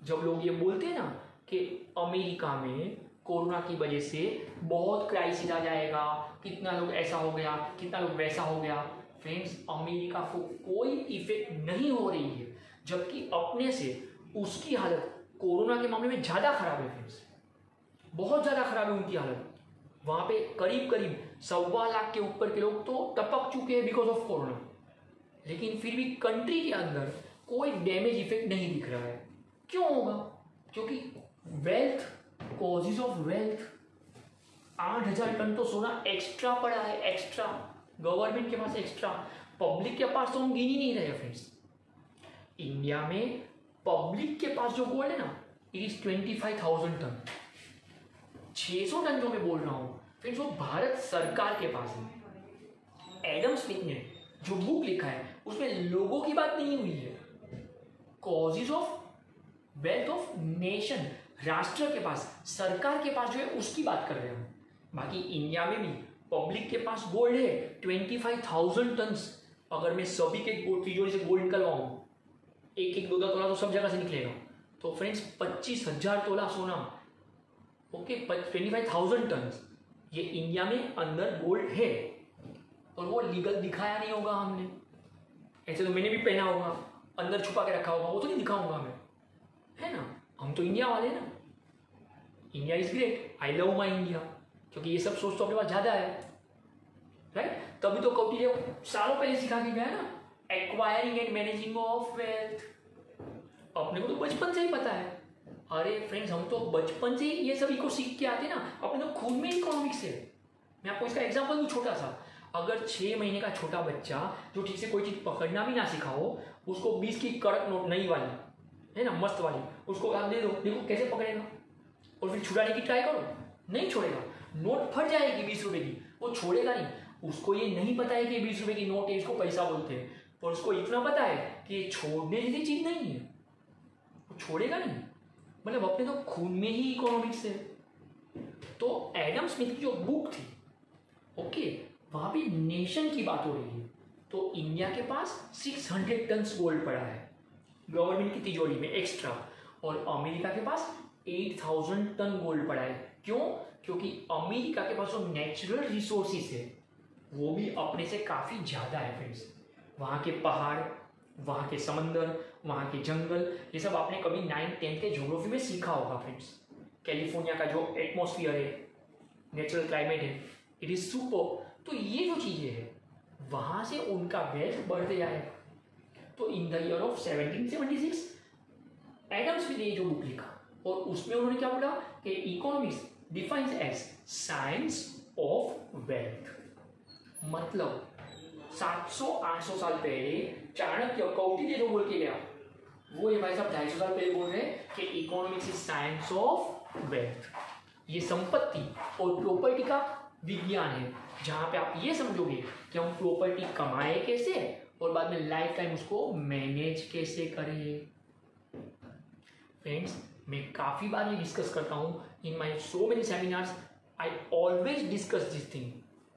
जब लोग ये बोलते हैं ना कि अमेरिका में कोरोना की वजह से बहुत क्राइसिस आ जाएगा, कितना लोग ऐसा हो गया, कितना लोग वैसा हो गया, फ्रेंड्स अमेरिका को कोई इफेक्ट नहीं हो रही है, जबकि अपने से उसकी हालत कोरोना के मामले में ज़्यादा खराब है। फ्रेंड्स बहुत ज़्यादा खराब है उनकी हालत। वहाँ पे करीब करीब 1.25 लाख के ऊपर के लोग तो टपक चुके हैं बिकॉज ऑफ कोरोना, लेकिन फिर भी कंट्री के अंदर कोई डैमेज इफेक्ट नहीं दिख रहा है। क्यों होगा? क्योंकि wealth, causes of wealth, 8000 ton तो सोना एक्स्ट्रा पड़ा है, एक्स्ट्रा गवर्नमेंट के पास एक्स्ट्रा, पब्लिक के पास तो हम गिन ही नहीं रहे। फ्रेंड्स इंडिया में पब्लिक के पास जो गोल्ड है ना, इट इज 25,000 टन। 600 टन जो मैं बोल रहा हूं फ्रेंड्स वो भारत सरकार के पास है। एडम स्मिथ ने जो बुक लिखा है उसमें लोगों की बात नहीं हुई है, causes of wealth of nation, राष्ट्र के पास, सरकार के पास जो है उसकी बात कर रहे हैं हम। बाकी इंडिया में भी पब्लिक के पास गोल्ड है 25,000 टन। अगर मैं सभी के तिजोरी से गोल्ड निकलवाऊं, एक एक 2-2 तोला तो सब जगह से निकलेगा, तो फ्रेंड्स 25,000 तोला सोना, ओके 25,000 टन, ये इंडिया में अंदर गोल्ड है। और वो लीगल दिखाया नहीं होगा हमने, ऐसे तो मैंने भी पहना होगा, अंदर छुपा के रखा होगा, वो तो नहीं दिखाऊंगा मैं, है ना। हम तो इंडिया वाले ना, India is great, I love my India, क्योंकि ये सब सोच तो अपने पास ज्यादा है, राइट। तभी तो कौटिल्य सालों पहले सिखा के गया ना, acquiring and managing of wealth. अपने को तो बचपन से ही पता है। अरे फ्रेंड्स हम तो बचपन से ही ये सभी को सीख के आते ना, अपने तो खून में इकोनॉमिक्स है। मैं आपको इसका एग्जांपल दूं छोटा सा, अगर 6 महीने का छोटा बच्चा जो ठीक से कोई चीज पकड़ना भी ना सीखा हो, उसको 20 की कड़क नोट नई वाली है ना, मस्त वाली, उसको आप दे दो, देखो कैसे पकड़ेगा, और फिर छुड़ाने की ट्राई करो, नहीं छोड़ेगा, नोट फट जाएगी 20 रुपए की, वो छोड़ेगा नहीं। उसको ये नहीं पता है कि 20 रुपए की नोट है, इसको पैसा बोलते हैं, पर उसको इतना पता है कि ये छोड़ने जैसी चीज नहीं है, वो छोड़ेगा नहीं। मतलब अपने तो खून में ही इकोनॉमिक्स है। तो एडम स्मिथ की जो बुक थी, ओके, वहां पे नेशन की बात हो रही है। तो इंडिया के पास 600 टन गोल्ड पड़ा है गवर्नमेंट की तिजोरी में एक्स्ट्रा, और अमेरिका के पास 8000 टन गोल्ड पड़ा है। क्यों? क्योंकि अमेरिका के पास जो नेचुरल रिसोर्सेस है वो भी अपने से काफी ज्यादा है। फ्रेंड्स वहाँ के पहाड़, वहाँ के समंदर, वहाँ के जंगल, ये सब आपने कभी 9th-10th के ज्योग्राफी में सीखा होगा। फ्रेंड्स कैलिफोर्निया का जो एटमॉस्फेयर है, नेचुरल क्लाइमेट है, इट इज सुपर। तो ये जो चीजें हैं वहाँ से उनका वेल्थ बढ़ते जाएगा। तो in the year of 1776 Adam Smith ने जो बुक लिखा, और उसमें उन्होंने क्या बोला कि economics defines as science of wealth. मतलब 700-800 साल पहले चाणक्य, कौटिल्य जो बोल के गया, वो ये भाई साहब 250 साल पहले बोल रहे हैं कि economics is science of wealth. ये संपत्ति और प्रॉपर्टी का विज्ञान है, जहां पे आप ये समझोगे कि हम प्रॉपर्टी कमाए कैसे और बाद में लाइफ टाइम उसको मैनेज कैसे करें। फ्रेंड्स मैं काफी बार ये डिस्कस करता हूं in my so many seminars, I always discuss this thing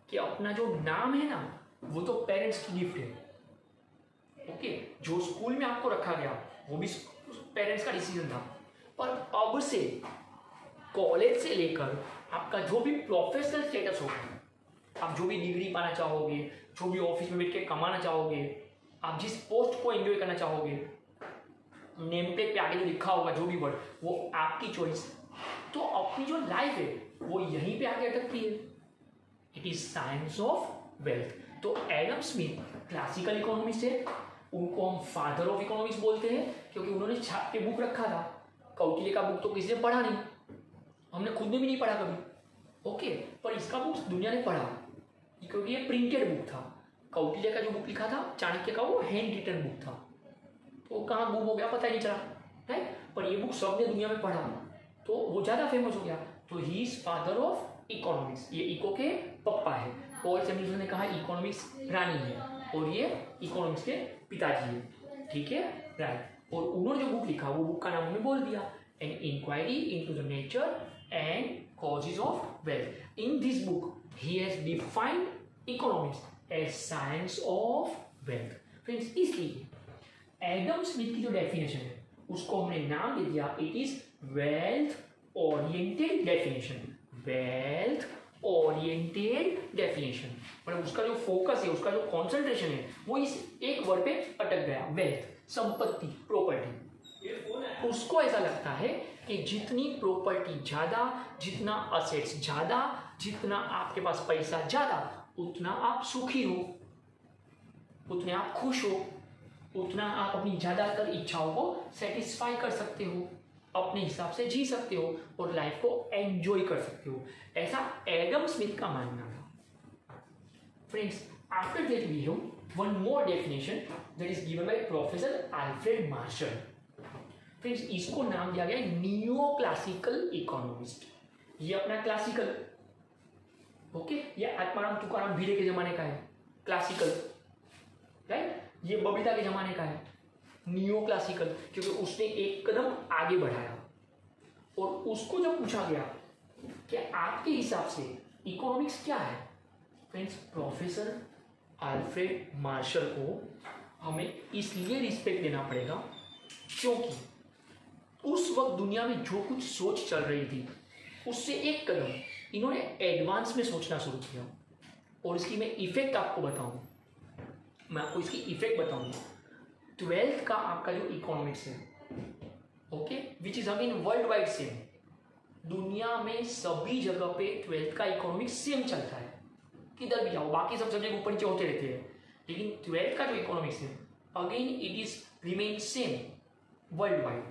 कि अपना जो नाम है ना वो तो पेरेंट्स की गिफ्ट है। ओके, जो स्कूल में आपको रखा गया वो भी पेरेंट्स का डिसीजन था, पर अब से कॉलेज से लेकर आपका जो भी प्रोफेशनल स्टेटस होगा, आप जो भी डिग्री पाना चाहोगे, जो भी ऑफिस में बैठ के कमाना चाहोगे, आप जिस पोस्ट को एंजॉय करना चाहोगे, नेम प्लेट पे आगे जो लिखा होगा जो भी वर्ड, वो आपकी चॉइस। तो अपनी जो लाइफ है वो यहीं पे आके अटकती है। It is science of wealth. तो एडम स्मिथ क्लासिकल इकोनॉमिस्ट है, उनको हम फादर ऑफ इकोनॉमिक्स बोलते हैं क्योंकि उन्होंने छाप के बुक रखा था। कौटिल्य का बुक तो किसी ने पढ़ा नहीं, हमने खुद ने भी नहीं पढ़ा कभी, ओके, पर इसका बुक दुनिया ने पढ़ा क्योंकि ये प्रिंटेड बुक था। कौटिल्य का जो बुक लिखा था चाणक्य का, वो हैंड रिटन बुक था, तो कहाँ गुम हो गया पता ही नहीं चला है, पर ये बुक सबने दुनिया में पढ़ा तो वो ज़्यादा फेमस हो गया। तो he is father of economics, ये इको के पप्पा है। पॉल सैमुएल्सन ने कहा इकोनॉमिक्स रानी है और ये इकोनॉमिक्स के पिताजी है, ठीक है, राइट। और उन्होंने जो बुक लिखा वो बुक का नाम उन्होंने बोल दिया, an inquiry into the nature and causes of wealth. In this book he has defined economics as science of wealth. Friends, इसलिए एडम स्मिथ की जो डेफिनेशन है उसको हमने नाम दे दिया, it is wealth oriented definition. Wealth oriented definition, मतलब उसका जो फोकस है, उसका जो कॉन्सेंट्रेशन है वो इस एक वर्ड पे अटक गया, वेल्थ, संपत्ति, प्रॉपर्टी। उसको ऐसा लगता है कि जितनी प्रॉपर्टी ज्यादा, जितना असेट्स ज्यादा, जितना आपके पास पैसा ज्यादा, उतना आप सुखी हो, उतने आप खुश हो, उतना आप अपनी ज्यादातर इच्छाओं को सेटिस्फाई कर सकते हो, अपने हिसाब से जी सकते हो और लाइफ को एंजॉय कर सकते हो। ऐसा एडम स्मिथ का मानना था। Friends, after that we have one more definition that is given by professor Alfred Marshall. Friends, इसको नाम दिया गया नियो क्लासिकल इकोनॉमिस्ट। ये अपना क्लासिकल, ओके, ये आत्माराम तुकाराम भिड़े के जमाने का है क्लासिकल, राइट। ये बबीता के जमाने का है नियो क्लासिकल, क्योंकि उसने एक कदम आगे बढ़ाया। और उसको जब पूछा गया कि आपके हिसाब से इकोनॉमिक्स क्या है, फ्रेंड्स, प्रोफेसर अल्फ्रेड मार्शल को हमें इसलिए रिस्पेक्ट देना पड़ेगा क्योंकि उस वक्त दुनिया में जो कुछ सोच चल रही थी उससे एक कदम इन्होंने एडवांस में सोचना शुरू किया। और इसकी मैं इफेक्ट आपको बताऊं, मैं आपको इसकी इफेक्ट बताऊंगा। 12th का आपका जो इकोनॉमिक्स है, okay, which is again world wide same, दुनिया में सभी जगह पे 12th का इकोनॉमिक्स सेम चलता है, किधर भी जाओ, बाकी सब सब्जेक्ट ऊपर नीचे होते रहते हैं, लेकिन 12th का जो इकोनॉमिक्स है again it is remain same world wide,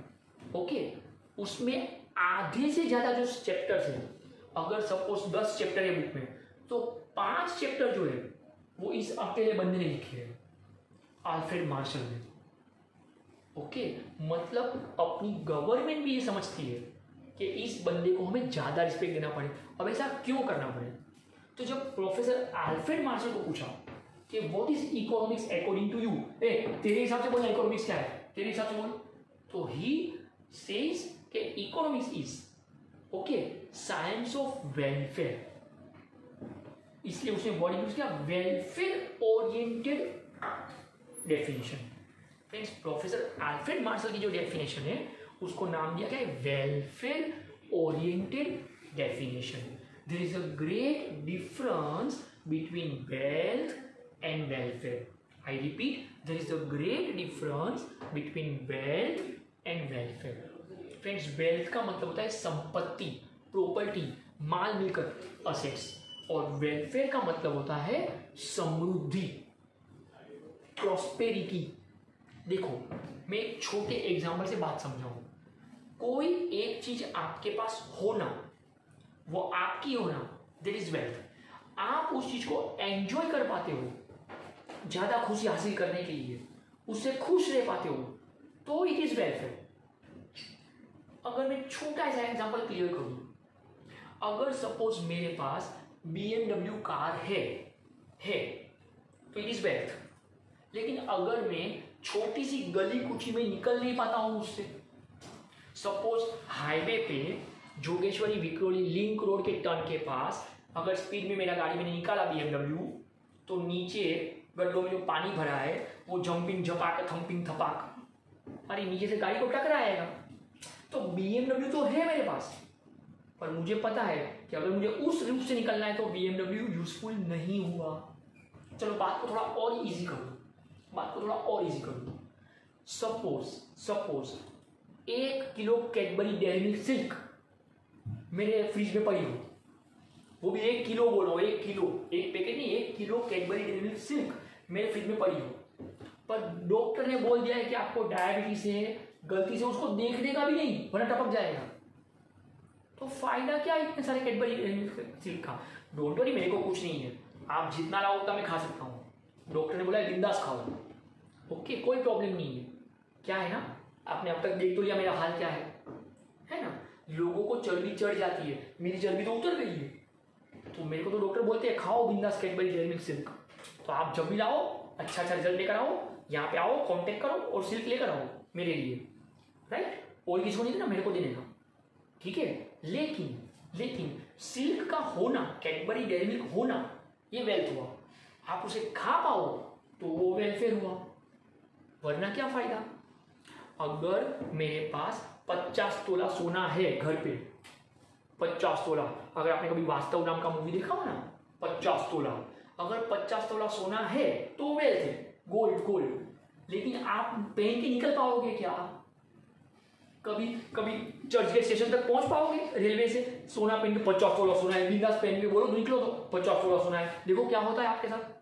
okay. उसमें आधे से ज्यादा जो चैप्टर्स हैं, अगर सपोज 10 चैप्टर है बुक में, तो 5 चैप्टर जो है वो इस अकेले बंदे ने लिखे हैं, अल्फ्रेड मार्शल ने, ओके। मतलब अपनी गवर्नमेंट भी ये समझती है कि इस बंदे को हमें ज्यादा रिस्पेक्ट देना पड़े। अब ऐसा क्यों करना पड़े? तो जब प्रोफेसर अल्फ्रेड मार्शल को पूछा कि what is economics according to you, तेरे हिसाब से बोलना इकोनॉमिक्स क्या है, तेरे हिसाब से बोल, तो ही सेज कि economics is, okay, science of welfare. इसलिए उसने वर्ड यूज किया welfare oriented definition. Friends, professor Alfred Marshall की जो डेफिनेशन है उसको नाम दिया गया है welfare oriented definition. There is a great difference between wealth and welfare. I repeat, there is a great difference between wealth and welfare. Friends, wealth का मतलब होता है संपत्ति, प्रॉपर्टी, माल मिलकत, असेट्स, और वेलफेयर का मतलब होता है समृद्धि, प्रॉस्पेरिटी। देखो, मैं एक छोटे एग्जाम्पल से बात समझाऊं। कोई एक चीज आपके पास होना, वो आपकी होना, दैट इज वेल्थ। आप उस चीज को एंजॉय कर पाते हो, ज्यादा खुशी हासिल करने के लिए उससे खुश रह पाते हो, तो इट इज वेलफेयर। अगर मैं छोटा सा एग्जाम्पल क्लियर करूं, अगर सपोज मेरे पास BMW कार है तो इट इज वेल्थ। लेकिन अगर मैं छोटी सी गली कुची में निकल नहीं पाता हूं उससे, सपोज हाईवे पे जोगेश्वरी विक्रोली लिंक रोड के टर्न के पास अगर स्पीड में मेरा गाड़ी मैंने निकाला BMW, तो नीचे गड्ढों में जो पानी भरा है वो जंपिंग झपाक थम्पिंग थपाक, अरे नीचे से गाड़ी को टकराएगा। तो BMW तो है मेरे पास, पर मुझे पता है कि अगर मुझे उस रूट से निकलना है तो BMW यूजफुल नहीं हुआ। चलो बात को थोड़ा और इजी करूँ, suppose 1 kilo Cadbury dairy milk silk मेरे फ्रिज में पड़ी हो, वो भी 1 किलो बोलो, 1 किलो, एक पैकेट नहीं, 1 kilo Cadbury dairy milk silk मेरे फ्रिज में पड़ी हो, पर डॉक्टर ने बोल दिया है कि आपको डायबिटीज है, गलती से उसको देखने का भी नहीं वरना टपक जाएगा, तो फायदा क्या है इतने सारे कैडबरी डेयरी मिल्क सिल्क का? डोंट वरी, मेरे को कुछ नहीं है, आप जितना लाओ उतना मैं खा सकता हूँ। डॉक्टर ने बोला है बिंदास खाओ, ओके, कोई प्रॉब्लम नहीं है। क्या है ना, आपने अब तक देख तो लिया मेरा हाल क्या है ना। लोगों को चर्बी चढ़ जाती है, मेरी चर्बी तो उतर गई है, तो मेरे को तो डॉक्टर बोलते हैं खाओ बिंदास कैडबरी डेयरी मिल्क सिल्क। तो आप जब भी लाओ अच्छा रिजल्ट लेकर आओ, यहाँ पे आओ, कांटेक्ट करो और सिल्क लेकर आओ मेरे लिए, राइट? और किसी को नहीं देना, मेरे को देने का, ठीक है? लेकिन सिल्क का होना, कैडबरी डेयरी मिल्क होना, ये वेल्थ हुआ। आप उसे खा पाओ तो वो वेलफेयर हुआ, वरना क्या फायदा? अगर मेरे पास 50 तोला सोना है घर पे, 50 तोला, अगर आपने कभी वास्तव नाम का मूवी देखा हो ना, 50 तोला, अगर 50 तोला सोना है तो वेल्थ है, गोल्ड। लेकिन आप पहन के निकल पाओगे क्या? कभी चर्च के स्टेशन तक पहुंच पाओगे रेलवे से? सोना पहन के 50 तोला सोना है, बिंदास पहन के बोलो निकलो तो 50 तोला सोना है, देखो क्या होता है आपके साथ।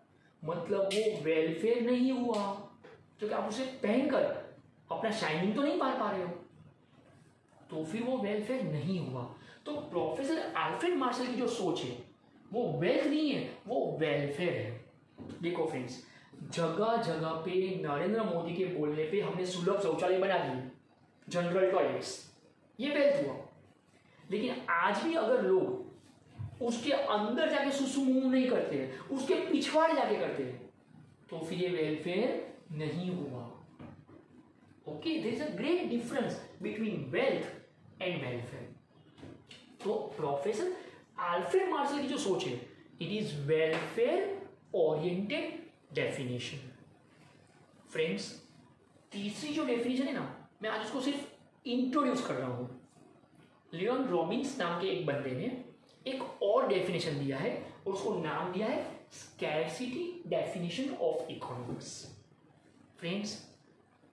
मतलब वो वेलफेयर नहीं हुआ, क्योंकि आप उसे पहनकर अपना शाइनिंग तो नहीं पा रहे हो, तो फिर वो वेलफेयर नहीं हुआ। तो प्रोफेसर अल्फ्रेड मार्शल की जो सोच है वो वेल्थ नहीं है, वो वेलफेयर है। देखो फ्रेंड्स, जगह जगह पे नरेंद्र मोदी के बोलने पे हमने सुलभ शौचालय बना दिए, जनरल टॉयलेट्स, ये वेल्थ हुआ। लेकिन आज भी अगर लोग उसके अंदर जाके सुसु मुंह नहीं करते हैं, उसके पिछवाड़े जाके करते हैं, तो फिर ये वेलफेयर नहीं हुआ। Okay, there is a great difference between wealth and welfare. तो प्रोफेसर अल्फ्रेड मार्शल की जो सोच है, it is welfare oriented definition. Friends, तीसरी जो डेफिनेशन है ना, मैं आज उसको सिर्फ इंट्रोड्यूस कर रहा हूं। लियोन रॉबिन्स नाम के एक बंदे ने एक और डेफिनेशन दिया है और उसको नाम दिया है scarcity definition of economics. Friends,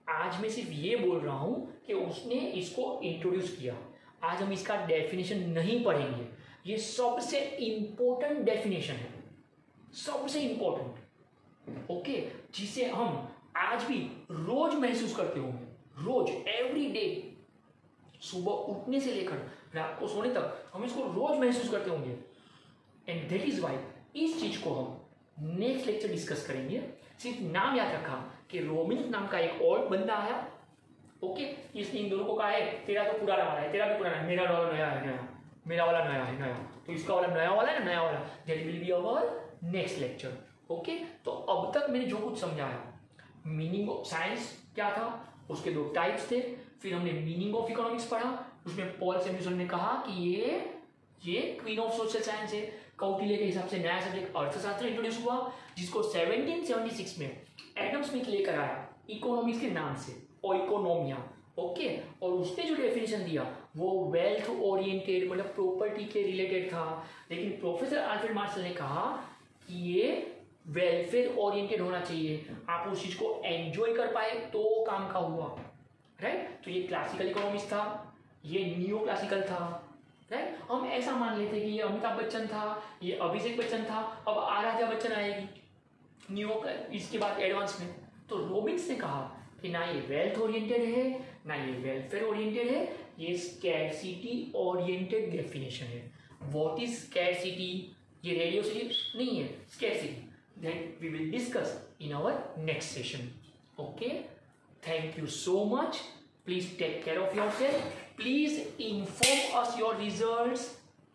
आज मैं सिर्फ ये बोल रहा हूं कि उसने इसको इंट्रोड्यूस किया, आज हम इसका डेफिनेशन नहीं पढ़ेंगे। ये सबसे इंपॉर्टेंट डेफिनेशन है, सबसे इंपॉर्टेंट, ओके, जिसे हम आज भी रोज महसूस करते होंगे, रोज, एवरी डे, सुबह उठने से लेकर रात को सोने तक हम इसको रोज महसूस करते होंगे। एंड दैट इज वाई इस चीज को हम नेक्स्ट लेक्चर डिस्कस करेंगे। सिर्फ नाम याद रखा कि रॉबिन्स नाम का एक और बंदा आया, ओके, इसने इन दोनों को कहा है तेरा तो पुराना वाला है, तेरा भी पुराना है, मेरा वाला नया है, नया, मेरा वाला नया है, नया, तो इसका वाला नया वाला है ना, नया वाला, that will be our next lecture. Okay, तो अब तक मैंने जो कुछ समझाया, मीनिंग ऑफ साइंस क्या था, उसके दो टाइप्स थे, फिर हमने मीनिंग ऑफ इकोनॉमिक्स पढ़ा, उसमें पॉल सैमुएल्सन ने कहा कि ये क्वीन ऑफ सोशल साइंस है। कौटिल्य के हिसाब से नया सब्जेक्ट अर्थशास्त्र इंट्रोड्यूस हुआ, जिसको 1776 में एडम स्मिथ लेकर आया इकोनॉमिक्स के नाम से, इकोनोमिया, ओके, और उसने जो डेफिनेशन दिया वो वेल्थ ओरिएंटेड, मतलब प्रॉपर्टी के रिलेटेड था। लेकिन प्रोफेसर अल्फ्रेड मार्शल ने कहा कि ये वेलफेयर ओरिएंटेड होना चाहिए, आप उस चीज को एंजॉय कर पाए तो काम का हुआ, राइट? तो ये क्लासिकल इकोनॉमिक्स था, ये नियो क्लासिकल था, राइट? हम ऐसा मान लेते कि ये अमिताभ बच्चन था, ये अभिषेक बच्चन था, अब आराध्या बच्चन आएगी नियो, इसके बाद एडवांस में। तो रॉबिन्स ने कहा कि ना ये वेल्थ ओरिएंटेड है, ना ये वेलफेयर ओरिएंटेड है, ये स्कैर्सिटी ओरिएंटेड डेफिनेशन है। What is scarcity? ये रेडियो सिटी नहीं है, scarcity, that we will discuss in our next session. Okay, thank you so much. Please take care of yourself. Please inform us your results.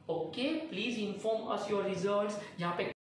Okay, please inform us your results. यहाँ पे